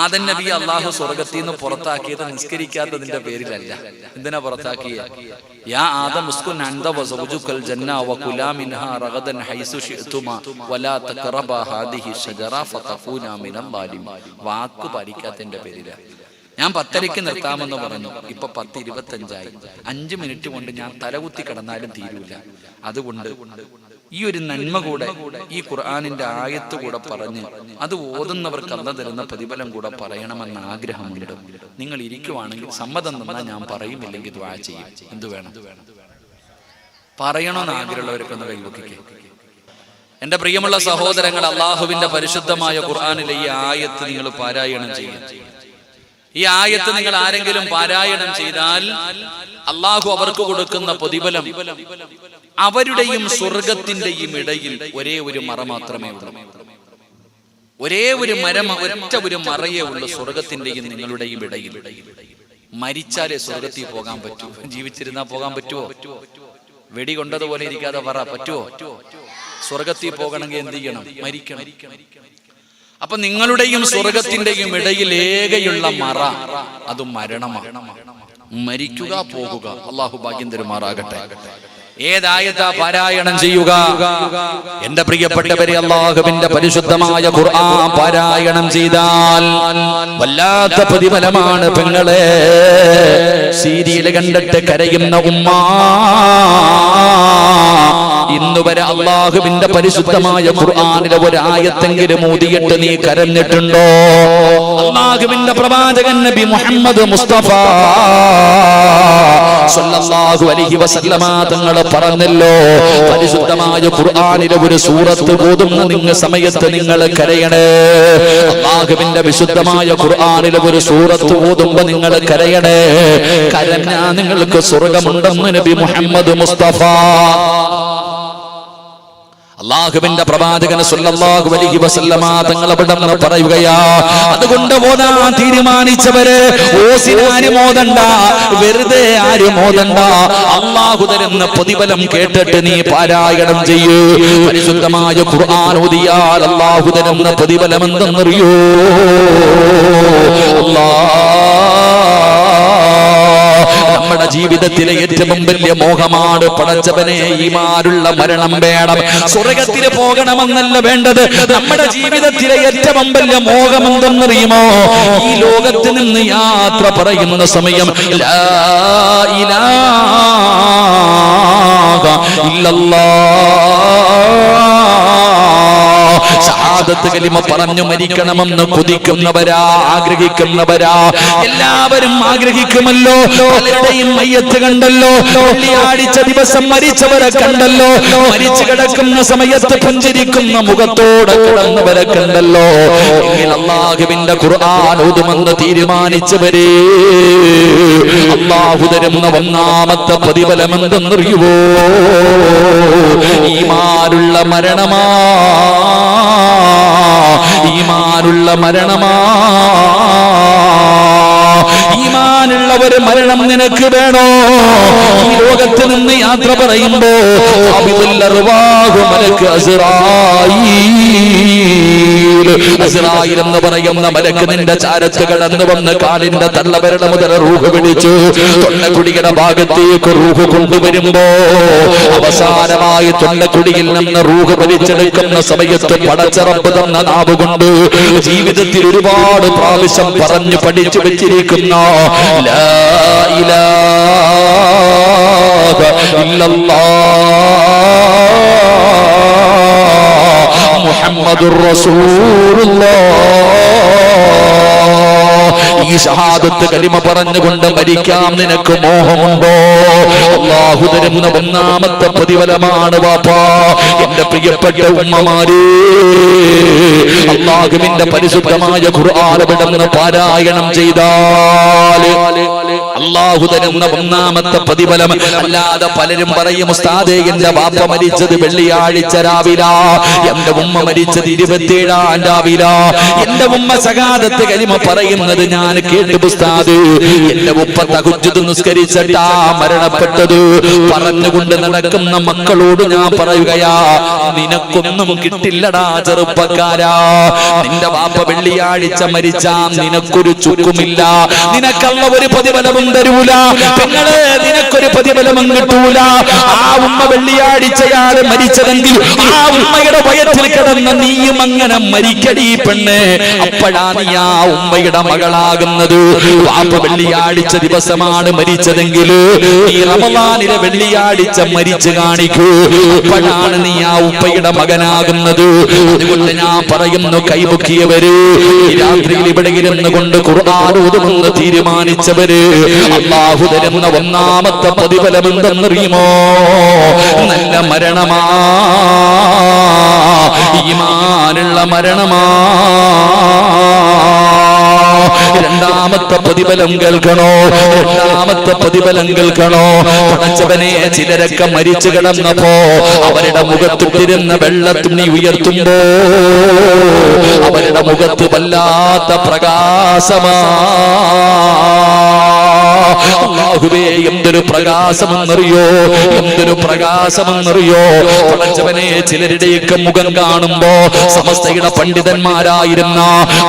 ആദം നബി അള്ളാഹു സ്വർഗത്തിൽ നിന്ന് പുറത്താക്കിയത് നിസ്കരിക്കാത്തതിന്റെ പേരിലല്ല. എന്തിനാ പുറത്താക്കിയ? യാ ആദം ഉസ്കുൻ അൻത വസൗജുകൽ ജന്ന വകുലാ മിൻഹാ റഗദൻ ഹൈസു ശിഅ്തുമാ വലാ തഖറബാ ഹാദിഹി ഷജറ ഫതകൂനാ മിനൽ ളാലിമീൻ. വാക്കു പാലിക്കാത്തതിന്റെ പേരില ഞാൻ 10:30 നിർത്താമെന്ന് പറഞ്ഞു. ഇപ്പൊ 10:25. 5 മിനിറ്റ് കൊണ്ട് ഞാൻ തലകുത്തി കിടന്നാലും തീരൂല. അതുകൊണ്ട് ഈ ഒരു നന്മ കൂടെ, ഈ ഖുർആനിന്റെ ആയത്ത് കൂടെ പറഞ്ഞ് അത് ഓതുന്നവർക്ക് അല്ലാഹു തരുന്ന പ്രതിഫലം കൂടെ പറയണമെന്ന് ആഗ്രഹമുണ്ട്. നിങ്ങൾ ഇരിക്കുവാണെങ്കിൽ സമ്മതം തന്നാൽ ഞാൻ പറയുമില്ലെങ്കിൽ ദുആ ചെയ്യും. എന്തു വേണം? പറയണമെന്ന് ആഗ്രഹമുള്ളവർക്കൊന്ന് കൈവക്കിക്കേ. എന്റെ പ്രിയമുള്ള സഹോദരങ്ങൾ, അള്ളാഹുവിന്റെ പരിശുദ്ധമായ ഖുർആനിലെ ഈ ആയത്ത് നിങ്ങൾ പാരായണം ചെയ്യും. ഈ ആയത്ത് നിങ്ങൾ ആരെങ്കിലും പാരായണം ചെയ്താൽ അള്ളാഹു അവർക്ക് കൊടുക്കുന്ന പ്രതിഫലം അവരുടെയും സ്വർഗത്തിന്റെയും ഇടയിൽ ഒരേ ഒരു മറ മാത്രമേ ഉള്ളൂ. ഒരേ ഒരു മരം, ഒറ്റ ഒരു മറയേ ഉള്ളൂ സ്വർഗത്തിന്റെയും നിങ്ങളുടെയും ഇടയിൽ. മരിച്ചാലേ സ്വർഗത്തിൽ പോകാൻ പറ്റൂ. ജീവിച്ചിരുന്നാ പോകാൻ പറ്റുമോ? വെടി കൊണ്ടതുപോലെ ഇരിക്കാതെ പറ, പറ്റുമോ? സ്വർഗത്തിൽ പോകണമെങ്കിൽ എന്ത് ചെയ്യണം? മരിക്കണം. അപ്പൊ നിങ്ങളുടെയും സ്വർഗത്തിന്റെയും ഇടയിൽ ഏകയുള്ള മറ അത് മരണമാണ്. മരിക്കുക, പോകുക. അള്ളാഹു ഭാഗ്യം തരുമാറാകട്ടെ. ഏതായത്താ പാരായണം ചെയ്യുക? എന്റെ പ്രിയപ്പെട്ടവരെ, അല്ലാഹുവിന്റെ പരിശുദ്ധമായ ഖുർആൻ പാരായണം ചെയ്താൽ വല്ലാത്ത പ്രതിഫലമാണ് പെങ്ങളെ. സീരിയൽ കണ്ടിട്ട് കരയുന്ന ഉമ്മ ഇന്നുവരെ അല്ലാഹുവിന്റെ പരിശുദ്ധമായ ഖുർആനിലെ ഒരായത്തെങ്കിലും ഓതിയിട്ട് നീ കരഞ്ഞിട്ടുണ്ടോ? അല്ലാഹുവിന്റെ പ്രവാചകൻ നബി മുഹമ്മദ് മുസ്തഫ സല്ലല്ലാഹു അലൈഹി വസല്ലമ തങ്ങൾ പറഞ്ഞല്ലോ, പരിശുദ്ധമായ ഖുർആനിലെ ഒരു സൂറത്ത് ഓതുന്ന സമയത്ത് നിങ്ങൾ കരയണേ. അല്ലാഹുവിന്റെ വിശുദ്ധമായ ഖുർആനിലെ ഒരു സൂറത്ത് ഓതുമ്പോൾ നിങ്ങൾ കരയണേ. കരഞ്ഞാ നിങ്ങൾക്ക് സ്വർഗ്ഗമുണ്ടെന്ന് നബി മുഹമ്മദ് മുസ്തഫ. അല്ലാഹുവിന്റെ പ്രവാചകൻ സല്ലല്ലാഹു അലൈഹി വസല്ലമ തങ്ങൾ അവിടെ പറയുകയാ, അതുകൊണ്ട് ഓതാൻ തീരുമാനിച്ചവര് ഓസിനാരും ഓതണ്ട, വെറുതെ ആരും ഓതണ്ട. അല്ലാഹു തരുന്ന പ്രതിഫലം കേട്ടിട്ട് നീ പാരായണം ചെയ്യൂ. പരിശുദ്ധമായ ഖുർആൻ ഓതിയാൽ അല്ലാഹു തരുന്ന പ്രതിഫലം എന്തെന്നറിയോ? നമ്മുടെ ജീവിതത്തിലെ ഏറ്റവും വലിയ മോഹമാണ് പടച്ചവനെ ഈമാനുള്ള മരണം വേണം, സ്വർഗത്തിൽ പോകണമെന്നല്ല വേണ്ടത്. നമ്മുടെ ജീവിതത്തിലെ ഏറ്റവും വലിയ മോഹം എന്തെന്നറിയുമോ? ഈ ലോകത്ത് നിന്ന് യാത്ര പറയുന്ന സമയം ലാ ഇലാഹ ഇല്ലല്ലാഹ് ഷഹാദത്ത് കലിമ പറഞ്ഞു മരിക്കണമെന്ന് കൊതിക്കുന്നവരാ, ആഗ്രഹിക്കുന്നവരാ. എല്ലാവരും ആഗ്രഹിക്കുമല്ലോ. പലരുടെയും മയ്യത്ത് കണ്ടല്ലോ, വെള്ളിയാഴ്ച ദിവസം മരിച്ചവരെ കണ്ടല്ലോ, മരിച്ചു കിടക്കുന്ന സമയത്ത് പുഞ്ചിരിക്കുന്ന മുഖത്തോടെ കിടന്നവരെ കണ്ടല്ലോ. എങ്കിൽ അല്ലാഹുവിന്റെ ഖുർആൻ ഓതുമെന്ന് തീരുമാനിച്ചവരെ അല്ലാഹു തരുന്ന ഒന്നാമത്തെ പ്രതിഫലം എന്തെന്നറിയുവോ? ഈമാനുള്ള മരണമാ, ഈമാനുള്ള മരണമാ. ഈമാനുള്ള ഒരു മരണം നിനക്ക് വേണോ? ഈ ലോകത്ത് നിന്ന് യാത്ര പറയുമ്പോ അസ്റായീൽ എന്ന് പറയുന്ന മലക്ക് നിന്റെ ചാരത്ത് കടന്നു വന്ന് കാലിന്റെ തള്ളവരുടെ മുതൽ റൂഹ് പിടിച്ചു തൊണ്ടക്കുടിയുടെ ഭാഗത്തേക്ക് റൂഹ് കൊണ്ടുവരുമ്പോ അവസാനമായി തൊണ്ടക്കുടിയിൽ നിന്ന് റൂഹ് വലിച്ചെടുക്കുന്ന സമയത്ത് പടച്ചറപ്പ് തന്ന നാവ് കൊണ്ട് ജീവിതത്തിൽ ഒരുപാട് പ്രാവശ്യം പറഞ്ഞു പഠിച്ചു വെച്ചിരിക്കുന്ന ലാ ഇലാഹ ഇല്ലല്ലാഹ് മുഹമ്മദുർ റസൂലുള്ളാഹ്. ഈ ഷഹാദത്ത് കലിമ പറഞ്ഞുകൊണ്ട് മരിക്കാം നിനക്ക് മോഹമുണ്ടോ? അല്ലാഹു തരുന്ന ഒന്നാമത്തെ പ്രതിഫലമാണ് വാപ്പാ. എന്റെ പ്രിയപ്പെട്ട ഉമ്മമാരേ, അല്ലാഹുവിന്റെ പരിശുദ്ധമായ ഖുർആൻ വിടുന്ന പാരായണം ചെയ്താൽ അല്ലാഹു തരുന്ന ഒന്നാമത്തെ പ്രതിഫലം. അല്ലാതെ പലരും പറയും ഉസ്താദേ എന്റെ വാപ്പ മരിച്ചത് വെള്ളിയാഴ്ച രാവില, എന്റെ ഉമ്മ മരിച്ചത് 27-ാം രാവില, എന്റെ ഉമ്മ ഷഹാദത്ത് കലിമ പറയുന്നത് ഞാൻ കേട്ടു ഉസ്താദ്, എന്റെ ഉപ്പ തഹജ്ജുദ് നിസ്കരിച്ചിട്ടാ മരണപ്പെട്ടത്. പറഞ്ഞുകൊണ്ട് നടക്കുന്ന മക്കളോട് ഞാൻ പറയുകയാ, നിനക്കൊന്നും കിട്ടില്ലടാ ചെറുപ്പക്കാരാ. നിന്റെ വാപ്പ വെള്ളിയാഴ്ച മരിച്ചാ നിനക്കൊരു ചുക്കുമില്ല, നിനക്കള്ള ഒരു പ്രതിഫലവും തരൂല. പെങ്ങളെ, നിനക്കൊരു പ്രതിഫലവും കിട്ടൂല. ആ ഉമ്മ വെള്ളിയാഴ്ചയാണ് മരിച്ചതെങ്കിൽ ആ ഉമ്മയുടെ വയറ്റിൽ കിടന്ന നീയും അങ്ങനെ മരിക്കടി പെണ്ണ്. അപ്പോഴാ നീ ആ ഉമ്മയുടെ മകളാകുന്നത്. വാപ്പ വെള്ളിയാഴ്ച ദിവസമാണ് മരിച്ചതെങ്കിൽ നീ റമളാനിലെ വെള്ളിയാഴ്ച മരിച്ചു കാണിക്കൂ. അപ്പോഴാണ് നീ ആ ഉപ്പയുടെ മകനാകുന്നത്. അതുകൊണ്ട് ഞാൻ പറയുന്നു, കൈമുക്കിയവര്, ഈ രാത്രിയിൽ ഇവിടെ ഇരുന്ന് കൊണ്ട് ഖുർആൻ ഓതുമെന്ന് തീരുമാനിച്ചവര്, അല്ലാഹു തരുന്ന ഒന്നാമത്തെ പ്രതിഫലം എന്തെന്നറിയുമോ? നല്ല മരണമാ, ഈമാനുള്ള മരണമാ. രണ്ടാമത്തെ പ്രതിഫലം കേൾക്കണോ? രണ്ടാമത്തെ പ്രതിഫലം കേൾക്കണോ? പടച്ചവനെ, ചിലരൊക്കെ മരിച്ചു കിടന്നപ്പോ അവരുടെ മുഖത്തിട്ടിരുന്ന വെള്ളത്തുണി ഉയർത്തുമ്പോ അവരുടെ മുഖത്ത് വല്ലാത്ത പ്രകാശമാ. അല്ലാഹുവേ, എന്തൊരു പ്രകാശമെന്നറിയോ, എന്തൊരു പ്രകാശമെന്നറിയോ. പടച്ചവനെ, ചിലരുടെയൊക്കെ മുഖം കാണുമ്പോ സമസ്തയുടെ പണ്ഡിതന്മാരായിരുന്ന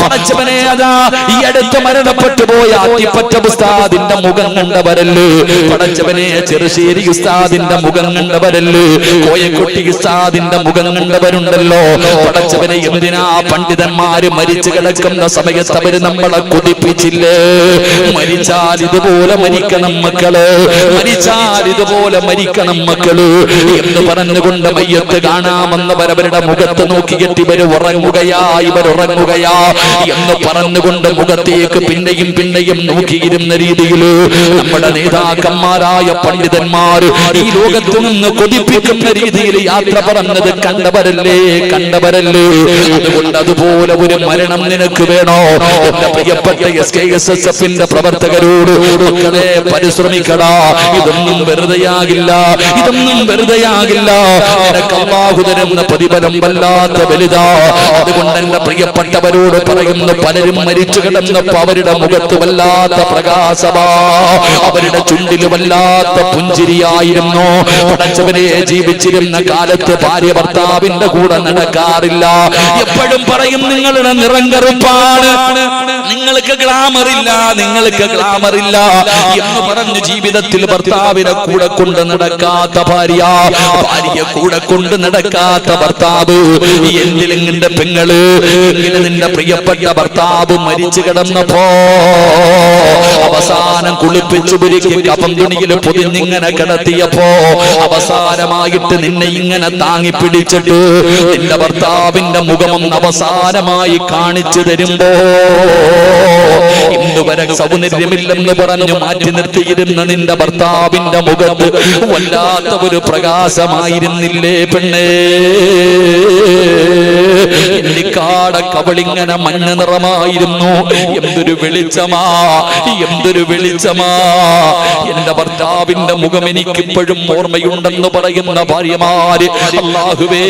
പടച്ചവനെ, അതാ ഈ അടുത്ത് മരണപ്പെട്ടു പോയ അത്തിപ്പറ്റ ഉസ്താദിന്റെ മുഖം കണ്ടവരല്ലേ? പടച്ചവനെ, ചെറുശ്ശേരി ഉസ്താദിന്റെ മുഖം കണ്ടവരല്ലേ? കോയക്കുട്ടി ഉസ്താദിന്റെ മുഖം കണ്ടവരുണ്ടല്ലോ. പടച്ചവനെ, എന്തിനാ പണ്ഡിതന്മാര് മരിച്ചു കിടക്കുന്ന സമയത്ത് അവര് നമ്മളെ കൊതിപ്പിച്ചില്ലേ? മരിച്ചാൽ ഇതുപോലെ മരിക്കണം മക്കള്, മരിച്ചാൽ ഇതുപോലെ മരിക്കണം മക്കള് എന്ന് പറഞ്ഞുകൊണ്ട് മയ്യത്ത് കാണാമെന്നവരവരുടെ മുഖത്ത് നോക്കിയിട്ട് ഇവര് ഉറങ്ങുകയാ, ഇവരുറങ്ങുകയാ എന്ന് പറഞ്ഞുകൊണ്ട് മുഖത്തേക്ക് പിന്നെയും പിന്നെയും നോക്കിയിരുന്ന രീതിയിൽ നമ്മുടെ നേതാക്കന്മാരായ പണ്ഡിതന്മാർ ഈ ലോകത്തു നിന്ന് കൊതിപ്പിക്കുന്ന രീതിയിൽ യാത്ര പറഞ്ഞത് കണ്ടവരല്ലേ, കണ്ടവരല്ലേ? അതുകൊണ്ട് അതുപോലെ ഒരു മരണം നിനക്ക് വേണോ? എന്റെ പ്രിയപ്പെട്ട SKSSF-ന്റെ പ്രവർത്തകരോട്, മക്കളെ പരിശ്രമിക്കടാ. ഇതൊന്നും വെറുതെയാകില്ല, ഇതൊന്നും വെറുതെയാകില്ല. നിനക്ക് അല്ലാഹു തരുന്ന പ്രതിഫലം വല്ലാത്ത വലുതാ. അതുകൊണ്ട് എന്റെ പ്രിയപ്പെട്ടവരോട് പറയുന്നു, പലരും മരിച്ചു കിടന്നപ്പോ അവരുടെ മുഖത്ത് വല്ലാത്ത പ്രകാശമാ, അവരുടെ ചുണ്ടിൽ വല്ലാത്ത പുഞ്ചിരിയായിരുന്നു. പടച്ചവനെ, ജീവിച്ചിരുന്ന കാലത്ത് ഭാര്യ ഭർത്താവിന്റെ കൂടെ നടക്കാറില്ല. എപ്പോഴും പറയും, നിങ്ങളുടെ നിറം കറുപ്പാണ്, നിങ്ങൾക്ക് ഗ്ലാമറില്ല, നിങ്ങൾക്ക് ഗ്ലാമറില്ല. എന്ന് പറഞ്ഞു ജീവിതത്തിൽ ഭർത്താവിനെ കൂടെ കൊണ്ട് നടക്കാത്ത ഭാര്യ, ഭാര്യയെ കൂടെ കൊണ്ട് നടക്കാത്ത ഭർത്താവ്, എന്തിലും നിന്റെ പെങ്ങള്, എങ്കിലും നിന്റെ പ്രിയപ്പെട്ട ഭർത്താവ് മരിച്ചു കിടന്നപ്പോ അവസാനം കുളിപ്പിച്ചു പുരുക്കി കഫം തുണിയിൽ പൊതിഞ്ഞിങ്ങനെ കിടത്തിയപ്പോ അവസാനമായിട്ട് നിന്നെ ഇങ്ങനെ താങ്ങി പിടിച്ചിട്ട് നിന്റെ ഭർത്താവിന്റെ മുഖമൊന്ന് അവസാനമായി കാണിച്ചു തരുമ്പോ ഇന്നുവരെ സൗന്ദര്യമില്ലെന്ന് പറഞ്ഞു മാറ്റി നിർത്തിയിരുന്ന നിന്റെ ഭർത്താവിന്റെ മുഖത്ത് വല്ലാത്ത ഒരു പ്രകാശമായിരുന്നില്ലേ പെണ്ണേ? എന്നിക്കാട കവളിങ്ങനെ മഞ്ഞ നിറമായിരുന്നു. എന്തൊരു വെളിച്ചമാ, എന്തൊരു വെളിച്ചമാ! എന്റെ ഭർത്താവിന്റെ മുഖം എനിക്കിപ്പോഴും ഓർമ്മയുണ്ടെന്ന് പറയുന്ന ഭാര്യമാര്, അല്ലാഹുവേ,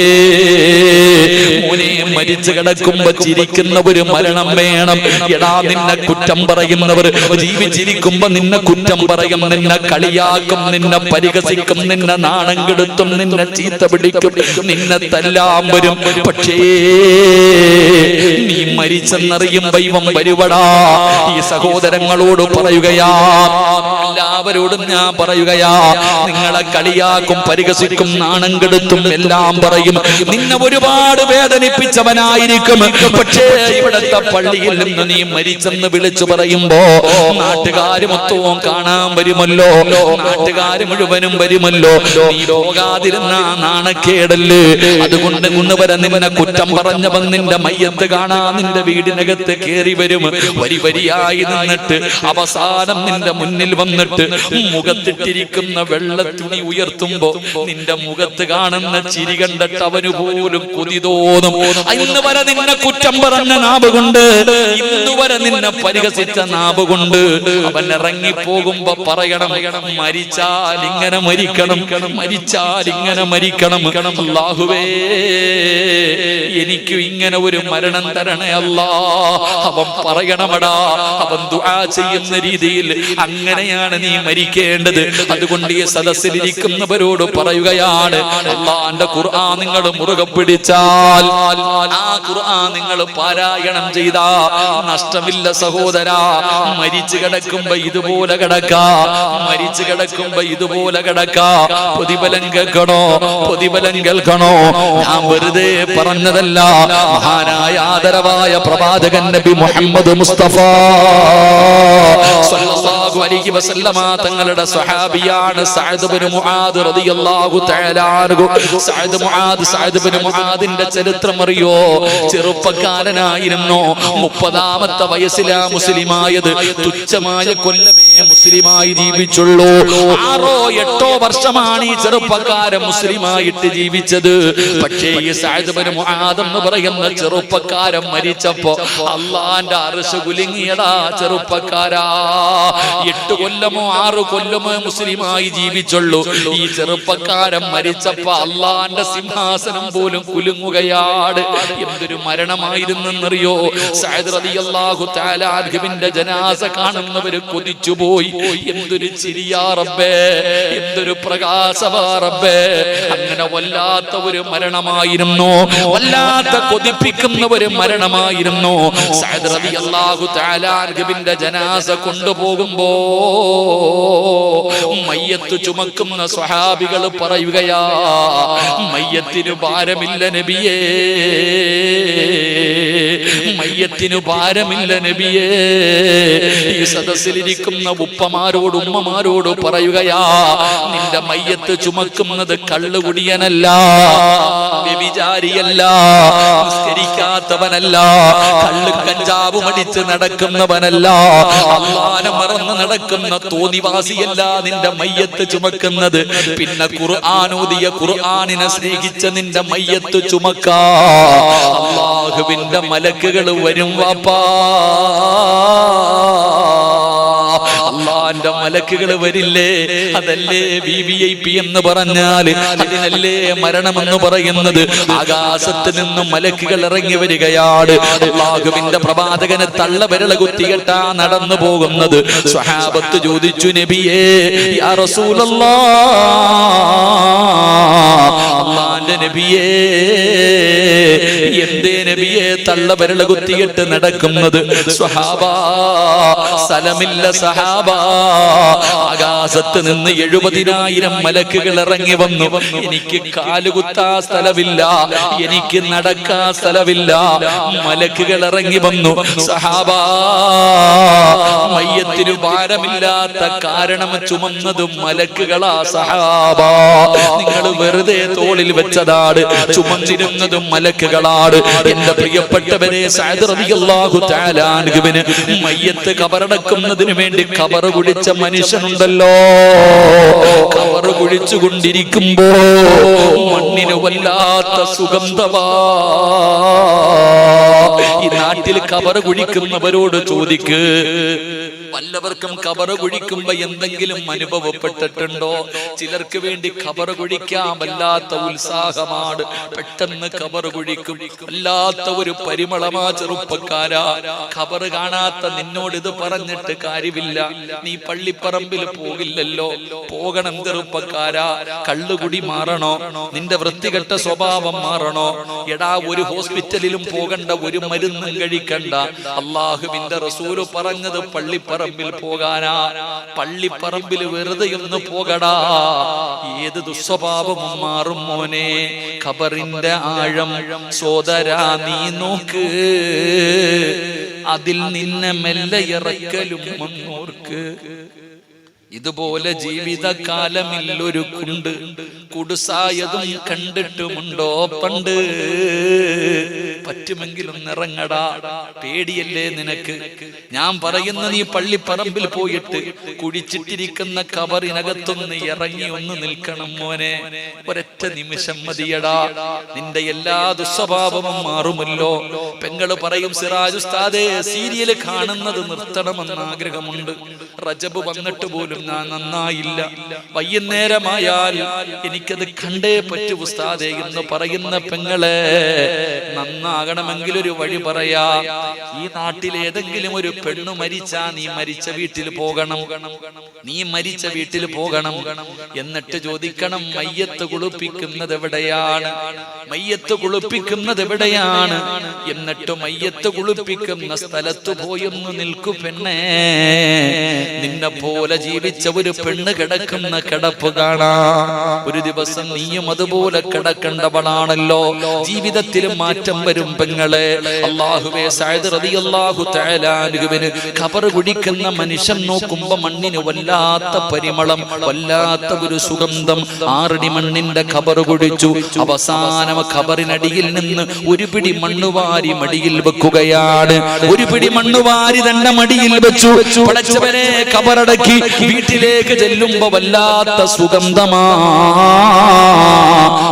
മോനെ മരിച്ചു കിടക്കുമ്പോ ചിരിക്കുന്ന ഒരു മരണം വേണം. എടാ, നിന്നെ കുറ്റം പറയുന്നവർ ജീവിച്ചിരിക്കുമ്പോ നിന്നെ കുറ്റം പറയും, നിന്നെ കളിയാക്കും, നിന്നെ പരിഹസിക്കും, നിന്നെ നാണം കെടുത്തും, നിന്നെ ചീത്ത പിടിക്കും, നിന്നെ തല്ലാൻ വരും. പക്ഷേ നീ മരിച്ചെന്നറിയുമ്പോ ഇവൻ വരുവടാ. ഈ സഹോദരങ്ങളോട് പറയുകയാ, എല്ലാവരോടും ഞാൻ പറയുകയാ, നിങ്ങളെ കളിയാക്കും, പരിഹസിക്കും, നാണം കെടുത്തും, എല്ലാം പറയും. നിന്നെ ഒരുപാട് വേദനിപ്പിച്ചവനായിരിക്കും. പക്ഷേ ഇവിടത്തെ പള്ളിയിൽ നിന്ന് നീ മരിച്ചെന്ന് വിളിച്ചു പറയുമ്പോ നാട്ടുകാര് മൊത്തവും കാണാൻ വരുമല്ലോ, നാട്ടുകാര് മുഴുവനും വരുമല്ലോ. നീ പോകാതിരുന്ന നാണക്കേടല്ലേ? അതുകൊണ്ട് ഇന്ന് വരെ നിന്നെ കുറ്റം പറഞ്ഞവൻ നിന്റെ മയ്യത്ത് കാണാൻ നിന്റെ വീടിനകത്ത് കേറി വരും. വരി വരിയായി നിന്നിട്ട് അവസാനം നിന്റെ മുന്നിൽ വന്നിട്ട് മുഖത്തിട്ടിരിക്കുന്ന വെള്ള തുണി ഉയർത്തുമ്പോ നിന്റെ മുഖത്ത് കാണുന്ന ചിരി കണ്ടിട്ട് അവന് പോലും കൊതി തോന്നും. ഇന്ന് വരെ നിന്നെ കുറ്റം പറഞ്ഞ നാവ് കൊണ്ട്, ഇന്ന് വരെ നിന്നെ പരിഹസിച്ച നാവ് കൊണ്ട് അവൻ ഇറങ്ങിപ്പോകുമ്പോ പറയണം, മരിച്ചാൽ ഇങ്ങനെ മരിക്കണം, മരിച്ചാൽ ഇങ്ങനെ മരിക്കണം. അല്ലാഹുവേ, എനിക്ക് ഇങ്ങനെ ഒരു മരണം തരണേ അല്ലാ. അവൻ പറയണമടാ, അവൻ ദുആ ചെയ്യുന്ന രീതിയിൽ അങ്ങനെയാണ് നീ മരിക്കേണ്ടത്. അതുകൊണ്ട് ഈ സദസ്സിലിരിക്കുന്നവരോട് പറയുകയാണ്, അല്ലാഹുവിന്റെ ഖുർആൻ നിങ്ങൾ മുറുകെ പിടിച്ചാൽ, ആ ഖുർആൻ നിങ്ങൾ പാരായണം ചെയ്താ നഷ്ടമില്ല സഹോദരാ. മരിച്ചു കിടക്കുമ്പോ ഇതുപോലെ കിടക്കാ, മരിച്ചു കിടക്കുമ്പോ ഇതുപോലെ കിടക്കാ. പ്രതിഫലം കേൾക്കണോ, പ്രതിഫലം കേൾക്കണോ? ഞാൻ വെറുതെ പറഞ്ഞതല്ല. മഹാനായ ആദരവായ പ്രവാചകൻ നബി മുഹമ്മദ് മുസ്തഫ സല്ലല്ലാഹു അലൈഹി വസല്ലമ തങ്ങളുടെ സ്വഹാബിയാണ് സഅദ് ഇബ്നു മുആദ് റളിയല്ലാഹു തആല അൻഹു. സഅദ് ഇബ്നു മുആദിന്റെ ചരിത്രം അറിയോ? ചെറുപ്പക്കാരനായിരുന്നു. 30ാമത്തെ വയസ്സിലാ മുസ്ലിമായത്. തുച്ഛമായ കൊല്ലമേ മുസ്ലിമായി ജീവിച്ചുള്ളൂ. 6 or 8 വർഷമാണ് ഈ ചെറുപ്പക്കാരൻ മുസ്ലിമായിട്ട് ജീവിച്ചത്. പക്ഷേ ഈ സഅദ് ഇബ്നു മുആദ് എന്ന് പറയുന്ന ചെറുപ്പക്കാരൻ മരിച്ചപ്പോ അല്ലാഹുവിന്റെ അർശ് കുലുങ്ങിയടാ ചെറുപ്പക്കാരാ. 8 കൊല്ലമോ 6 കൊല്ലമോ മുസ്ലിമായി ജീവിച്ചുള്ളൂ. ഈ ചെറുപ്പക്കാരൻ മരിച്ചപ്പോ അല്ലാഹുവിന്റെ സിംഹാസനം പോലും കുലുങ്ങുകയാണ്. എന്തൊരു മരണമായിരുന്നെന്നറിയോ? സഅദ് റളിയല്ലാഹു തആല അൻഹുവിന്റെ ജനാസ കാണുന്നവര് കൊതിച്ചുപോയി. എന്തൊരു ചിരിയാ റബ്ബേ, എന്തൊരു പ്രകാശമാ റബ്ബേ. അങ്ങനെ വല്ലാത്ത ഒരു മരണമായിരുന്നു, വല്ലാത്ത കൊതിപ്പിക്കുന്ന ഒരു മരണമായിരുന്നു. സഅദ് റളിയല്ലാഹു തആല അൻഹുവിന്റെ ജനാസ കൊണ്ടുപോകുമ്പോ മയ്യത്ത് ചുമക്കുന്ന സ്വഹാബികൾ പറയുകയാ, മയ്യത്തിന് ഭാരമില്ല നബിയേ, മയ്യത്തിനു ഭാരമില്ല നബിയേ. ഈ സദസ്സിലിരിക്കുന്ന ഉപ്പമാരോട് ഉമ്മമാരോട് പറയുകയാ, നിന്റെ മയ്യത്ത് ചുമക്കുന്നത് കള്ളുകുടിയനല്ല, വ്യഭിചാരിയല്ല, നിസ്കരിക്കാത്തവനല്ല, കള്ള് കഞ്ചാവും അടിച്ച് നടക്കുന്നവനല്ല, അല്ലാഹുവിനെ മറന്ന് നടക്കുന്ന തോന്നിവാസിയല്ല നിന്റെ മയ്യത്ത് ചുമക്കുന്നത്. പിന്നെ ഖുർആനോദിയ ഖുർആനിനെ സ്നേഹിച്ച നിന്റെ മയ്യത്ത് ചുമക്കാ അല്ലാഹുവിന്റെ മലക്കുകൾ വരും വാപ്പാ. അല്ലാഹുവിന്റെ മലക്കുകൾ വരില്ലേ? അതല്ലേ VIP എന്ന് പറഞ്ഞാൽ, അതിനല്ലേ മരണമെന്ന് പറയുന്നത്. ആകാശത്ത് നിന്നും മലക്കുകൾ ഇറങ്ങി വരികയാണ്. അല്ലാഹുവിന്റെ പ്രവാചകനെ തള്ളവിരൽ കുത്തികെട്ടാ നടന്നു പോകുന്നത്. സ്വഹാബത്ത് ചോദിച്ചു, നബിയേ യാ റസൂലല്ലാഹ്, അല്ലാഹുവിന്റെ നബിയേ, എന്തേ നബിയേ തള്ളവിരൽ കുത്തിയിട്ട് നടക്കുന്നത്? സ്വഹാബാ, സ്ഥലമില്ല സഹാബ. ആകാശത്ത് നിന്ന് 70,000 മലക്കുകൾ ഇറങ്ങി വന്നു. എനിക്ക് കാലുകുത്താ സ്ഥലമില്ല, എനിക്ക് നടക്കാ സ്ഥലമില്ല. മലക്കുകൾ ഇറങ്ങി വന്നു. സഹാബ, മയ്യത്തിന് ഭാരമില്ലാത്ത കാരണം ചുമന്നതും മലക്കുകളാ. സഹാബ, നിങ്ങൾ വെറുതെ തോളിൽ വെച്ചതാണ്, ചുമന്നിരുന്നതും മലക്കുകളാണ്. എന്റെ പ്രിയപ്പെട്ടവരെ, സഅദ് റളിയല്ലാഹു തആല അൻഹുവിന് മയ്യത്ത് കബറടക്കുന്നതിന് വേണ്ടി കബറ് കുഴിച്ച മനുഷ്യനുണ്ടല്ലോ. കബറ് കുഴിച്ചു കൊണ്ടിരിക്കുമ്പോ മണ്ണിന് വല്ലാത്ത സുഗന്ധവാ. ഈ നാട്ടിൽ കബറ് കുഴിക്കുന്നവരോട് ചോദിക്ക്, വല്ലവർക്കും കബറ് കുഴിക്കുമ്പോ എന്തെങ്കിലും അനുഭവപ്പെട്ടിട്ടുണ്ടോ? ചിലർക്ക് വേണ്ടി കബറ് കുഴിക്കാൻ വല്ലാത്ത ഉത്സാഹമാണ്. പെട്ടെന്ന് കബറ് കുഴിക്കും. വല്ലാത്ത ഒരു പരിമളമാ. ചെറുപ്പക്കാരാ, കബറ് കാണാത്ത നിന്നോട് ഇത് പറഞ്ഞിട്ട് കാര്യമില്ല. നീ പള്ളിപ്പറമ്പിൽ പോകില്ലല്ലോ. പോകണം ചെറുപ്പക്കാരാ. കള്ളുകുടി മാറണോ? നിന്റെ വൃത്തികെട്ട സ്വഭാവം മാറണോ? എടാ, ഒരു ഹോസ്പിറ്റലിലും പോകണ്ട, ഒരു മരുന്നും കഴിക്കണ്ട. അല്ലാഹുവിന്റെ റസൂല് പറഞ്ഞത് പള്ളിപ്പറമ്പിൽ പോകാനാ. പള്ളിപ്പറമ്പിൽ വെറുതെ ഒന്ന് പോകടാ. ഏത് ദുസ്വഭാവവും മാറും മോനെ. ഖബറിന്റെ ആഴം സോദരാ നീ നോക്ക്, അതിൽ നിന്നെ മെല്ലെ ഇറക്കലും മുന്നോർക്ക്. ഇതുപോലെ ജീവിതകാലമില്ലൊരു കുടുസായതും കണ്ടിട്ടുമുണ്ടോ പണ്ട്? പറ്റുമെങ്കിലും ഇറങ്ങടാ. പേടിയല്ലേ നിനക്ക്? ഞാൻ പറയുന്ന നീ പള്ളിപ്പറമ്പിൽ പോയിട്ട് കുഴിച്ചിട്ടിരിക്കുന്ന കബറിനകത്തൊന്ന് ഇറങ്ങി ഒന്ന് നിൽക്കണം മോനെ. ഒരൊറ്റ നിമിഷം മതിയടാ, നിന്റെ എല്ലാ ദുസ്വഭാവവും മാറുമല്ലോ. പെങ്ങള് പറയും, സിറാജ് ഉസ്താദേ, സീരിയല് കാണുന്നത് നിർത്തണമെന്ന് ആഗ്രഹമുണ്ട്. റജബ് വന്നിട്ട് പോലും ഞാൻ നന്നായില്ല. വൈകുന്നേരമായാൽ എനിക്കത് കണ്ടേ പറ്റൂ ഉസ്താദേ എന്ന് പറയുന്ന പെങ്ങളെ, നന്നാകണമെങ്കിൽ ഒരു വഴി പറയാ. ഈ നാട്ടിൽ ഏതെങ്കിലും ഒരു പെണ്ണു മരിച്ചാ നീ മരിച്ച വീട്ടിൽ പോകണം. നീ മരിച്ച വീട്ടിൽ പോകണം. എന്നിട്ട് ചോദിക്കണം, മയ്യത്ത് കുളിപ്പിക്കുന്നത് എവിടെയാണ്? മയ്യത്ത് കുളിപ്പിക്കുന്നത് എവിടെയാണ്? എന്നിട്ട് മയ്യത്ത് കുളിപ്പിക്കുന്ന സ്ഥലത്ത് പോയൊന്ന് നിൽക്കു പെണ്ണേ. നിന്നെ പോലെ ജീവിച്ച ഒരു പെണ്ണ് കിടക്കുന്ന കിടപ്പ് കാണാ. ഒരു ദിവസം നീയും അതുപോലെ കിടക്കേണ്ടവളാണല്ലോ. ജീവിതത്തിൽ മാറ്റം വരും പെങ്ങളെ. അല്ലാഹുവേ, സഅദ് റളിയല്ലാഹു തആല അൻഹുവിന് ഖബർ കുഴിക്കുന്ന മനുഷ്യൻ നോക്കുമ്പോ മണ്ണിന് വല്ലാത്ത പരിമളം, വല്ലാത്ത ഒരു സുഗന്ധം. 6 മണ്ണിന്റെ ഖബർ കുഴിച്ചു. അവസാനം ഖബറിനടിയിൽ നിന്ന് ഒരു പിടി മണ്ണുവാരി മടിയിൽ വെക്കുകയാണ്. ഒരു പിടി മണ്ണുവാരി തന്റെ മടിയിൽ വെച്ചു. പടച്ചവനെ, ഖബറടക്കി വീട്ടിലേക്ക് ചെല്ലുമ്പോ വല്ലാത്ത സുഗന്ധമാ,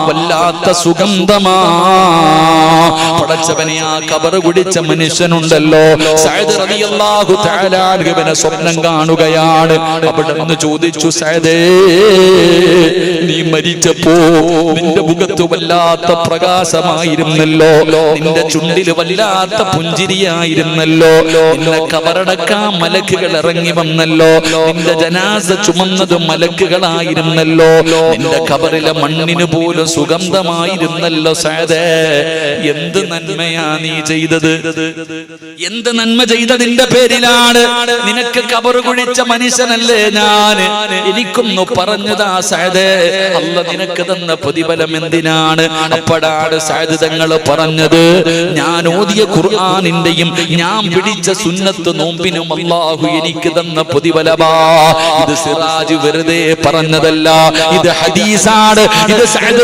വല്ലാത്ത സുഗന്ധമാ. പടച്ചവനെ, ആ ഖബർ കുടിച്ച മനുഷ്യനുണ്ടല്ലോ, സഅദ് റളിയല്ലാഹു തആല അൻഹുവിനെ സ്വപ്നം കാണുകയാണ്. അവിടെ നിന്ന് ചോദിച്ചു, സഅദേ, നീ മരിച്ചപ്പോ നിന്റെ മുഖത്ത് വല്ലാത്ത പ്രകാശമായിരുന്നല്ലോ, നിന്റെ ചുണ്ടില് വല്ലാത്ത പുഞ്ചിരിയായിരുന്നല്ലോ. നിന്നെ ഖബറടക്കാൻ മലക്കുകൾ ഇറങ്ങി വന്നല്ലോ. നിന്റെ ജനാസ ചുമന്നത് മലക്കുകളായിരുന്നല്ലോ. നിന്റെ ഖബറിലെ മണ്ണിന് പോലും സുഗന്ധമായിരുന്നല്ലോ. സഅദേ, എന്ത് നന്മയാ നീ ചെയ്തത്? എന്ത് നന്മ ചെയ്തതിന്റെ പേരിലാണ്? നിനക്ക് ഖബർ കുഴിച്ച മനുഷ്യനല്ലേ ഞാൻ. എനിക്കൊന്നു പറഞ്ഞതാ സഅദേ, അല്ലാഹ് നിനക്ക് തന്ന പ്രതിഫലം എന്തിനാണ്? അപ്പോഴാണ് സഅദ് തങ്ങൾ പറഞ്ഞത്, ഞാൻ ഓതിയ ഖുർആനിന്റെയും ഞാൻ പിടിച്ച സുന്നത്ത് നോമ്പിനും അല്ലാഹു എനിക്ക് തന്ന പ്രതിഫലമാ. ഇത് സിറാജ് വെറുതെ പറഞ്ഞതല്ല, ഇത് ഹദീസാണ്. ഇത് സഅദ്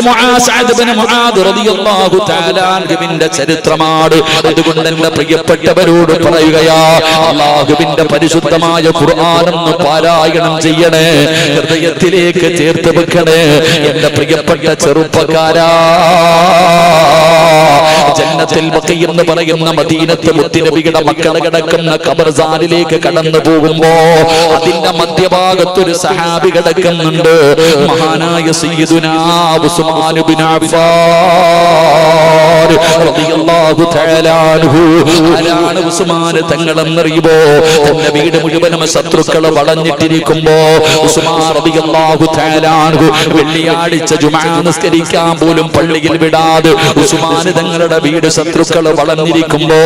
ഇബ്നു മുആദ് റളിയല്ലാഹു തആല അൻഹുവിന്റെ ചരിത്രമാണ്. അതുകൊണ്ട് എന്റെ പ്രിയപ്പെട്ടവരോട് പറയുകയാ, അല്ലാഹുവിന്റെ പരിശുദ്ധമായ ഖുർആനൊന്ന് പാരായണം ചെയ്യണേ, ഹൃദയത്തിലേക്ക് ചേർത്ത് വെക്കണേ എന്റെ പ്രിയപ്പെട്ട ചെറുപ്പക്കാരാ. ജന്നത്തുൽ ബഖീ എന്ന് പറയുന്ന മദീനത്ത് മുത്തുനബിയുടെ മക്കൾ കിടക്കുന്ന ഖബർസ്ഥാനിലേക്ക് കടന്നു പോകുമ്പോ അതിന്റെ മധ്യഭാഗത്തൊരു സഹാബി കിടക്കുന്നുണ്ട്. മഹാനായ സയ്യിദുനാ ഉസ്മാൻ ഇബ്നു അഫ്ഫാൻ റളിയല്ലാഹു തആല അൻഹു. ആരാണ് ഉസ്മാൻ തങ്ങളെന്നറിയുമോ? തന്റെ വീട് മുഴുവനും ശത്രുക്കളെ വളഞ്ഞിട്ടിരിക്കുമ്പോ ഉസ്മാൻ റളിയല്ലാഹു തആല അൻഹു വെള്ളിയാഴ്ച ജുമുഅ നിസ്കരിക്കാൻ പോലും പള്ളിയിൽ വിടാതെ ഉസ്മാൻ തങ്ങളുടെ വീട് ശത്രുക്കളെ വളഞ്ഞിരിക്കുമ്പോ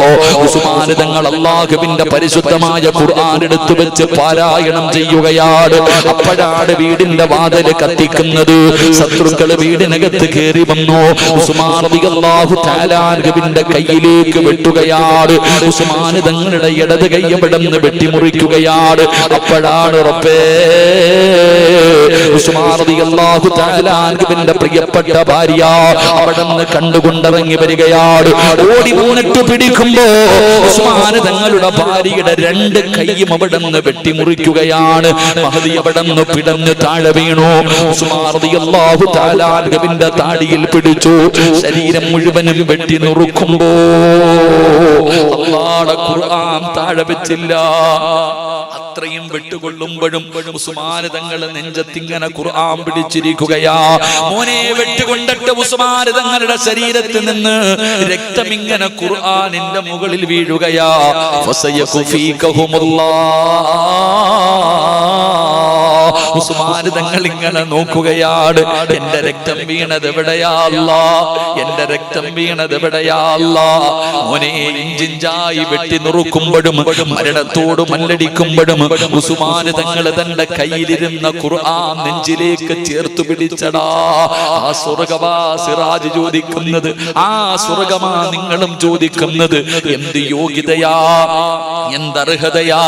ഉസ്മാൻ തങ്ങൾ അല്ലാഹുവിന്റെ പരിശുദ്ധമായ ഖുർആൻ എടുത്തു വെച്ച് പാരായണം ചെയ്യുകയാണ്. അപ്പോഴാണ് വീടിന്റെ വാതില് കത്തിക്കുന്നത്. ശത്രുക്കൾ വീടിനകത്ത് കയറി വന്നു. ഉസ്മാൻ റളിയല്ലാഹു തആല അൻഹുവിന്റെ കയ്യിലേക്ക് വെട്ടുകയാണ്. ഉസ്മാൻ തങ്ങളുടെ ഇടത് കൈ എവിടെന്ന് വെട്ടിമുറിക്കുകയാണ്. അപ്പോഴാണ് റബ്ബേ ഉസ്മാൻ റളിയല്ലാഹു തആല അൻഹുവിന്റെ പ്രിയപ്പെട്ട ഭാര്യ അവിടെന്ന് കണ്ടുകൊണ്ടിറങ്ങി വരികയാണ്. ഓടി വന്നിട്ട് പിടിക്കുമ്പോ ഉസ്മാൻ തങ്ങളുടെ ഭാര്യയുടെ രണ്ട് കൈയും അവിടെന്ന് വെട്ടിമുറിക്കുകയാണ്. മഹദി അവിടെന്ന് പിടഞ്ഞ് താഴെ വീണു. ഉസ്മാൻ റളിയല്ലാഹു തആല അൻഹുവിന്റെ താടിയിൽ പിടിച്ചു. ശരീരം മുഴുവനും വെട്ടി നുറുക്കുമ്പോ അല്ലാഹുവിന്റെ ഖുർആൻ താഴെ വെച്ചില്ല. അത്രയും വെട്ടുകൊള്ളുമ്പോഴും ഉസ്മാൻ തങ്ങൾ നെഞ്ചത്തിങ്ങനെ ഖുർആൻ പിടിച്ചിരിക്കുകയാ. മോനെ വെട്ടുകൊണ്ടിട്ട് ഉസ്മാൻ തങ്ങളുടെ ശരീരത്തിൽ നിന്ന് രക്തം ഇങ്ങനെ ഖുർആനിന്റെ മുകളിൽ വീഴുകയാ. ഉസ്മാൻ തങ്ങൾ ഇങ്ങനെ നോക്കുകയാണ്. എന്റെ രക്തം വീണത് എവിടെയാ അല്ലാഹ്? എന്റെ രക്തം വീണത് എവിടെയാ അല്ലാഹ്? മോനെ ഇഞ്ചിഞ്ചായി വെട്ടി നുറുക്കുമ്പോഴും മരണത്തോട് മല്ലടിക്കുമ്പോഴും ഉസ്മാൻ തങ്ങൾ തന്റെ കയ്യിലിരുന്ന ഖുർആൻ നെഞ്ചിലേക്ക് ചേർത്തു പിടിച്ചടാ. ആ സ്വർഗവാ സിറാജ് ചോദിക്കുന്നത്, ആ സ്വർഗമാ നിങ്ങളും ചോദിക്കുന്നത്, എന്ത് യോഗ്യതയാ, എന്തർഹതയാ?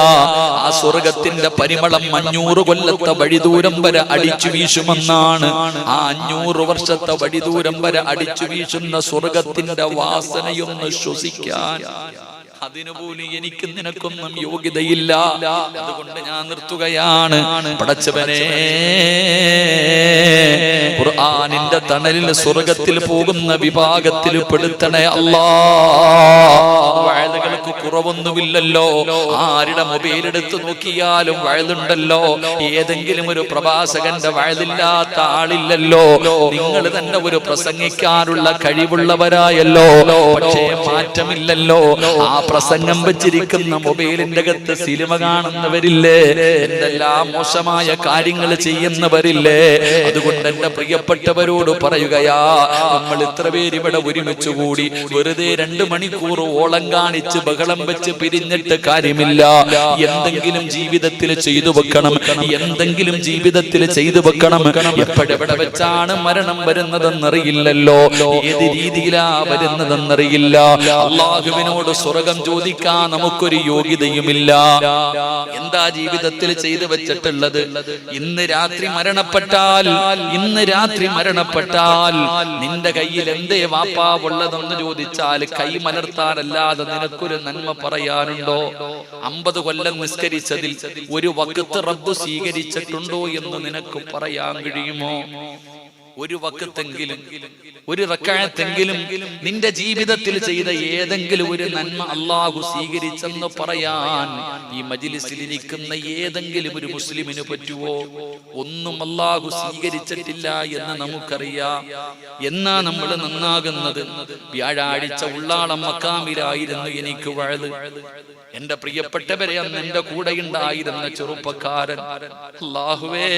ആ സ്വർഗത്തിന്റെ പരിമളം 500 കൊല്ലത്തെ വഴിദൂരം വരെ അടിച്ചു വീശുമെന്നാണ്. ആ 500 വർഷത്തെ വഴിദൂരം വരെ അടിച്ചു വീശുന്ന സ്വർഗത്തിന്റെ വാസനയൊന്ന് ശ്വസിക്കാൻ അതിനുപോലും എനിക്ക് നിനക്കൊന്നും യോഗ്യതയില്ല. അതുകൊണ്ട് ഞാൻ നിർത്തുകയാണ്. പടച്ചവനെ, ഖുർആനിന്റെ തണലിൽ സ്വർഗത്തിൽ പോകുന്ന വിഭാഗത്തിൽ പെടുത്തണേ അല്ലാഹ്. വഅദുകൾക്ക് കുറവൊന്നുമില്ലല്ലോ. ആരുടെ മൊബൈൽ എടുത്ത് നോക്കിയാലും വഅദുണ്ടല്ലോ. ഏതെങ്കിലും ഒരു പ്രഭാഷകന്റെ വഅദില്ലാത്ത ആളില്ലല്ലോ. നിങ്ങൾ തന്നെ ഒരു പ്രസംഗിക്കാനുള്ള കഴിവുള്ളവരായല്ലോ. പക്ഷേ മാറ്റമില്ലല്ലോ. ആ പ്രസംഗം വെച്ചിരിക്കുന്ന മൊബൈലിന്റെ അകത്ത് സിനിമ കാണുന്നവരില്ലേ? എന്തെല്ലാം മോശമായ കാര്യങ്ങൾ ചെയ്യുന്നവരില്ലേ? അതുകൊണ്ട് എന്റെ പ്രിയപ്പെട്ടവരോട് പറയുകയാ, നമ്മൾ ഇത്ര പേര് ഇവിടെ ഒരുമിച്ച് കൂടി വെറുതെ 2 മണിക്കൂർ ഓളം കാണിച്ച് ബഹളം വെച്ച് പിരിഞ്ഞിട്ട് കാര്യമില്ല. എന്തെങ്കിലും ജീവിതത്തിൽ ചെയ്തു വെക്കണം. എന്തെങ്കിലും ജീവിതത്തിൽ ചെയ്തു വെക്കണം. എപ്പോഴെവിടെ വെച്ചാണ് മരണം വരുന്നതെന്നറിയില്ലല്ലോ. ഏത് രീതിയിലാ വരുന്നതെന്നറിയില്ല. അല്ലാഹുവിനോട് സ്വർഗം ചോദിക്കാൻ നമുക്കൊരു യോഗ്യതയുമില്ല. എന്താ ജീവിതത്തിൽ ചെയ്തു വെച്ചിട്ടുള്ളത്? ഇന്ന് രാത്രി മരണപ്പെട്ടാൽ നിന്റെ കയ്യിൽ എന്തേ വാപ്പാ ഉള്ളതെന്ന് ചോദിച്ചാൽ കൈ മലർത്താനല്ലാതെ നിനക്കൊരു നന്മ പറയാനുണ്ടോ? 50 കൊല്ലം നിസ്കരിച്ചതിൽ ഒരു വഖത്ത് റബ്ബ് സ്വീകരിച്ചിട്ടുണ്ടോ എന്ന് നിനക്ക് പറയാൻ കഴിയുമോ? ഒരു വഖത്തെങ്കിലും, ഒരു റക്അത്തെങ്കിലും നിന്റെ ജീവിതത്തിൽ ചെയ്ത ഏതെങ്കിലും ഒരു നന്മ അല്ലാഹു സ്വീകരിച്ചെന്ന് പറയാൻ ഈ മജ്ലിസിൽ ഇരിക്കുന്ന ഏതെങ്കിലും ഒരു മുസ്ലിമിന് പറ്റുമോ? ഒന്നും അല്ലാഹു സ്വീകരിച്ചിട്ടില്ല എന്ന് നമുക്കറിയാം. എന്നാ നമ്മൾ നന്നാകുന്നത്? വ്യാഴാഴ്ച ഉള്ളാളം മക്കാമിലായിരുന്നു എനിക്ക് വഅദ്. എന്റെ പ്രിയപ്പെട്ടവരെ, അന്ന് എന്റെ കൂടെ ഉണ്ടായിരുന്ന ചെറുപ്പക്കാരൻ, അല്ലാഹുവേ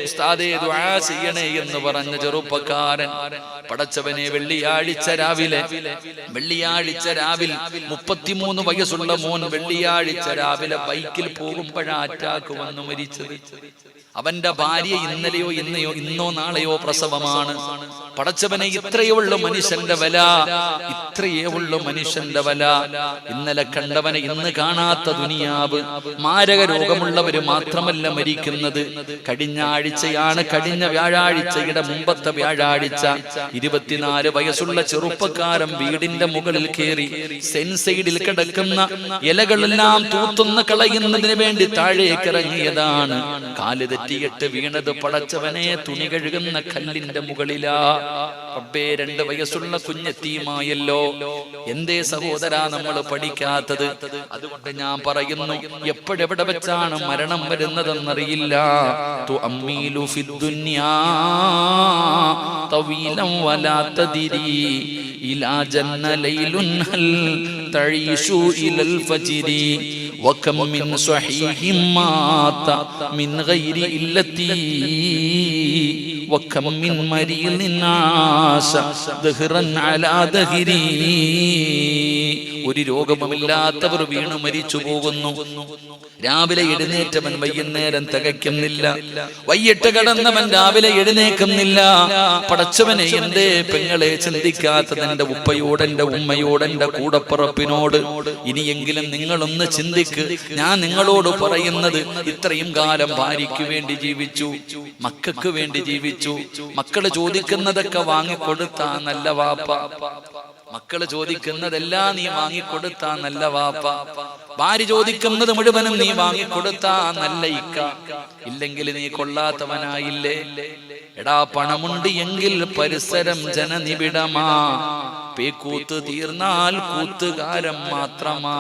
ഉസ്താദേ ദുആ ചെയ്യണേ എന്ന് പറഞ്ഞ ചെറുപ്പക്കാരൻ, പടച്ചവനെ, വെള്ളിയാഴ്ച രാവിലെ 33 വയസ്സുള്ള മോൻ വെള്ളിയാഴ്ച രാവിലെ ബൈക്കിൽ പോകുമ്പോഴാ അറ്റാക്ക് വന്നു മരിച്ചത്. അവന്റെ ഭാര്യ ഇന്നോ നാളെയോ പ്രസവമാണ്. പടച്ചവനെ, ഇത്രയേ ഉള്ളൂ മനുഷ്യന്റെ വില, ഇന്നലെ കണ്ടവനെ ഇന്ന് കാണാത്ത ദുനിയാവ്. മാരക രോഗമുള്ളവര് മാത്രമല്ല മരിക്കുന്നത്. കഴിഞ്ഞ വ്യാഴാഴ്ചയുടെ മുമ്പത്തെ വ്യാഴാഴ്ച 24 വയസ്സുള്ള ചെറുപ്പക്കാരൻ വീടിന്റെ മുകളിൽ കയറി സെൻസൈഡിൽ കിടക്കുന്ന ഇലകളെല്ലാം തൂത്തുന്ന കളയുന്നതിന് വേണ്ടി താഴേക്ക് ഇറങ്ങിയതാണ്. കാല് തെറ്റിയിട്ട് വീണത് പടച്ചവനെ തുണി കഴുകുന്ന കല്ലിന്റെ മുകളിലാ. റബ്ബേ 2 വയസ്സുള്ള കുഞ്ഞെത്തിയുമായല്ലോ. എന്തേ സഹോദരാ നമ്മൾ പഠിക്കാത്തത്? അതുകൊണ്ട് ഞാൻ പറയുന്നു, എപ്പോഴെവിടെ വെച്ചാണ് മരണം വരുന്നതെന്നറിയില്ല. തുഅമ്മീലു ഫിദ്ദുനിയാ തവീലൻ വലാ തദിരി ഇലാ ജന്ന ലൈലുൻ ഹൽ തഈശു ഇലൽ ഫജ്രി വകം മിൻ സ്വഹീഹിൻ മാത മിൻ ഗൈരി ഇല്ലതി വകം മിൻ മരീദിൻ ആശ ദഹ്റൻ അലാ ദഹ്രി. ഒരു രോഗവുമില്ലാത്തവർ വീണു മരിച്ചു പോകുന്നു. രാവിലെ എഴുന്നേറ്റവൻ വൈകുന്നേരം തികയ്ക്കുന്നില്ല. വൈകിട്ട് കിടന്നവൻ രാവിലെ എഴുന്നേക്കുന്നില്ല. പടച്ചവനെ, എന്തേ പെങ്ങളെ ചിന്തിക്കാത്തത്? എന്റെ ഉപ്പയോട്, എന്റെ ഉമ്മയോട്, എന്റെ കൂടപ്പിറപ്പിനോട് ഇനിയെങ്കിലും നിങ്ങളൊന്ന് ചിന്തിക്ക്. ഞാൻ നിങ്ങളോട് പറയുന്നത്, ഇത്രയും കാലം ഭാര്യയ്ക്ക് വേണ്ടി ജീവിച്ചു, മക്കൾക്ക് വേണ്ടി ജീവിച്ചു. മക്കള് ചോദിക്കുന്നതൊക്കെ വാങ്ങിക്കൊടുത്താ നല്ല വാപ്പ. മക്കള് ചോദിക്കുന്നതെല്ലാം നീ വാങ്ങിക്കൊടുത്താ നല്ല വാപ്പ. ഭാര്യ ചോദിക്കുന്നത് മുഴുവനും നീ വാങ്ങിക്കൊടുത്താ നല്ല ഇക്ക. ഇല്ലെങ്കിൽ നീ കൊള്ളാത്തവനായില്ലേ. എടാ, പണമുണ്ട് എങ്കിൽ പരിസരം ജനനിബിഡമാ. പേക്കൂത്ത് തീർന്നാൽ കൂത്തുകാരൻ മാത്രമാ.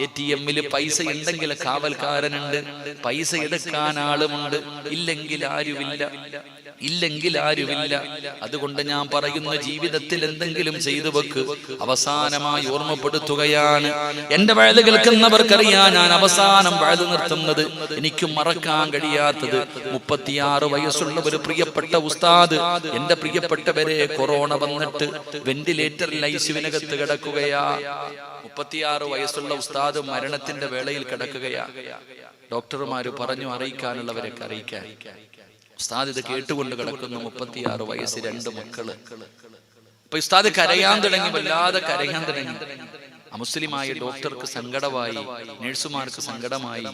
ATM-ൽ പൈസ ഉണ്ടെങ്കിൽ കാവൽക്കാരനുണ്ട്, പൈസ എടുക്കാൻ ആളുമുണ്ട്. ഇല്ലെങ്കിൽ ആരുമില്ല. അതുകൊണ്ട് ഞാൻ പറയുന്ന, ജീവിതത്തിൽ എന്തെങ്കിലും ചെയ്തു വെക്ക്. അവസാനമായി ഓർമ്മപ്പെടുത്തുകയാണ്, എന്റെ വഴുത് കേൾക്കുന്നവർക്കറിയാൻ ഞാൻ അവസാനം വഴുത് നിർത്തുന്നത്, എനിക്ക് മറക്കാൻ കഴിയാത്തത്. 36 വയസ്സുള്ള ഒരു പ്രിയപ്പെട്ട ഉസ്താദ്, എന്റെ പ്രിയപ്പെട്ടവരെ, കൊറോണ വന്നിട്ട് വെന്റിലേറ്ററിൽ ഐസിയുവിനകത്ത് കിടക്കുകയാ. 36 വയസ്സുള്ള ഉസ്താദ് മരണത്തിന്റെ വേളയിൽ കിടക്കുകയാ. ഡോക്ടർമാര് പറഞ്ഞു, അറിയിക്കാനുള്ളവരൊക്കെ അറിയിക്കാൻ. ഉസ്താദ് ഇത് കേട്ടുകൊണ്ട് കിടക്കുന്നു. 36 വയസ്സ്, 2 മക്കള്. അപ്പൊ ഉസ്താദ് കരയാൻ തുടങ്ങി, വല്ലാതെ കരയാൻ തുടങ്ങി. അമുസ്ലിമായ ഡോക്ടർക്ക് സങ്കടമായി, നഴ്സുമാർക്ക് സങ്കടമായി.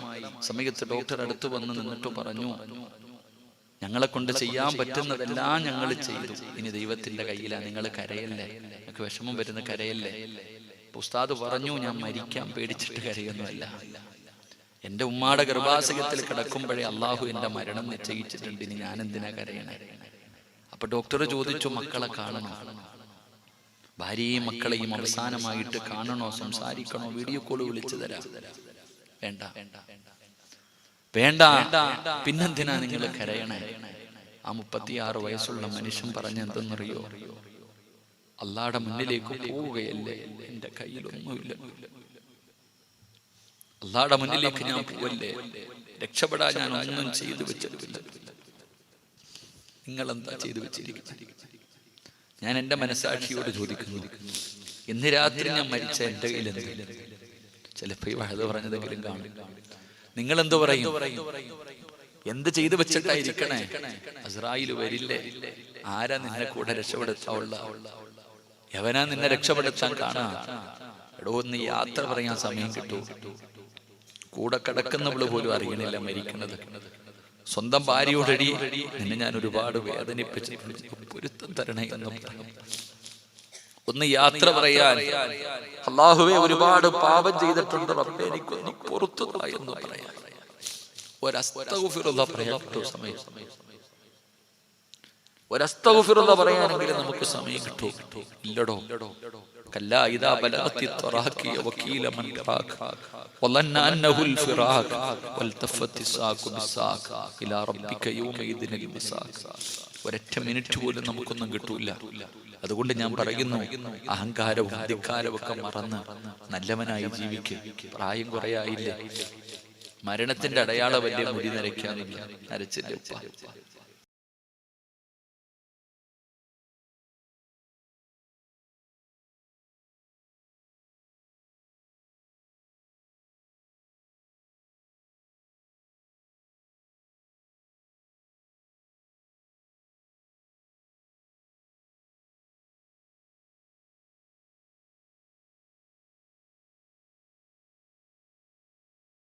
സമയത്ത് ഡോക്ടർ അടുത്ത് വന്ന് നിന്നിട്ട് പറഞ്ഞു, ഞങ്ങളെ കൊണ്ട് ചെയ്യാൻ പറ്റുന്നതെല്ലാം ഞങ്ങൾ ചെയ്തു. ഇനി ദൈവത്തിന്റെ കയ്യിലാണ്. നിങ്ങൾ കരയല്ലേ, നിങ്ങൾക്ക് വിഷമം വരുന്ന കരയല്ലേ. ഉസ്താദ് പറഞ്ഞു, ഞാൻ മരിക്കാൻ പേടിച്ചിട്ട് കരയൊന്നുമല്ല. എന്റെ ഉമ്മാടെ ഗർഭാശയത്തിൽ കിടക്കുമ്പോഴേ അള്ളാഹു എന്റെ മരണം നിശ്ചയിച്ചിട്ടുണ്ട്. ഇനി ഞാൻ എന്തിനാ കരയണേ? അപ്പൊ ഡോക്ടർ ചോദിച്ചു, മക്കളെ കാണണോ? ഭാര്യയും മക്കളെയും അവസാനമായിട്ട് കാണണോ, സംസാരിക്കണോ, വീഡിയോ കോൾ വിളിച്ചു തരാം? വേണ്ട. പിന്നെന്തിനാ നിങ്ങൾ കരയണേ? ആ 36 വയസ്സുള്ള മനുഷ്യൻ പറഞ്ഞെന്തെന്നറിയോ? അള്ളാഹുടെ മുന്നിലേക്ക് പോവുകയല്ലേ, എന്റെ കയ്യിലൊന്നുമില്ല. അള്ളാഹുടെ മുന്നിലേക്ക് ഞാൻ പോവല്ലേ, രക്ഷപ്പെടാൻ ഞാൻ ഒന്നും ചെയ്തു വെച്ചിട്ടില്ല. നിങ്ങൾ എന്താ ചെയ്തു വെച്ചിരിക്കുന്നത്? ഞാൻ എന്റെ മനസാക്ഷിയോട് ചോദിക്കുന്നു, ഇന്ന് രാത്രി ഞാൻ മരിച്ച എന്റെ കയ്യിൽ എന്ത്? ചിലപ്പോ ഈ വഴുത് പറഞ്ഞതെങ്കിലും കാണും. നിങ്ങൾ എന്തു പറയും? എന്ത് ചെയ്തു വെച്ചിട്ടായിരിക്കണേ? അസ്രായിൽ വരില്ലേ? ആരാ നിന്നെ കൂടെ രക്ഷപ്പെടുത്താവുള്ള? എവനാ നിന്നെ രക്ഷപ്പെടുത്താൻ കാണാ? എടോ, ഒന്ന് യാത്ര പറയാൻ സമയം കിട്ടൂ. കൂടെ കിടക്കുന്നവള് പോലും അറിയണില്ല മരിക്കണത്. സ്വന്തം ഭാര്യയോടടി, നിന്നെ ഞാൻ ഒരുപാട് വേദനിപ്പിച്ചു, പൊരുത്തം തരണേ എന്ന് പറഞ്ഞു. ഒന്ന് യാത്ര പറയാൻ, അല്ലാഹുവേ ഒരുപാട് പാപം ചെയ്തിട്ടുണ്ട് റബ്ബേ, എനിക്കൊന്ന് പുറത്തു താ എന്ന് പറയാൻ ഒരസ്തഗ്ഫിറുല്ലാഹ് പറയാൻ സമയം. ഒരസ്തഗ്ഫിറുല്ലാഹ് പറയാനെങ്കിലും നമുക്ക് സമയം കിട്ടൂ? ഇല്ലടോ. കല്ലാ ഇദാ ബലഗത്തി തറാഖി വകീല മൻ റാഖ വലന്ന അന്നഹുൽ ഫിറാഖ വൽതഫത്തി സാഖു ബിസാഖ ഇലാ റബ്ബിക യൗമഇദിനിൽ മസാഖ. ഒരൊറ്റ മിനിറ്റ് പോലും നമുക്കൊന്നും കിട്ടൂല. അതുകൊണ്ട് ഞാൻ പറയുന്നു, അഹങ്കാരവും അധികാരവും ഒക്കെ മറന്ന് നല്ലവനായി ജീവിക്കുക. പ്രായം കുറയായില്ലേ? മരണത്തിന്റെ അടയാളം വലിയ മുടി നരയ്ക്കാനില്ല, നരച്ചില്ല ഉപ്പ.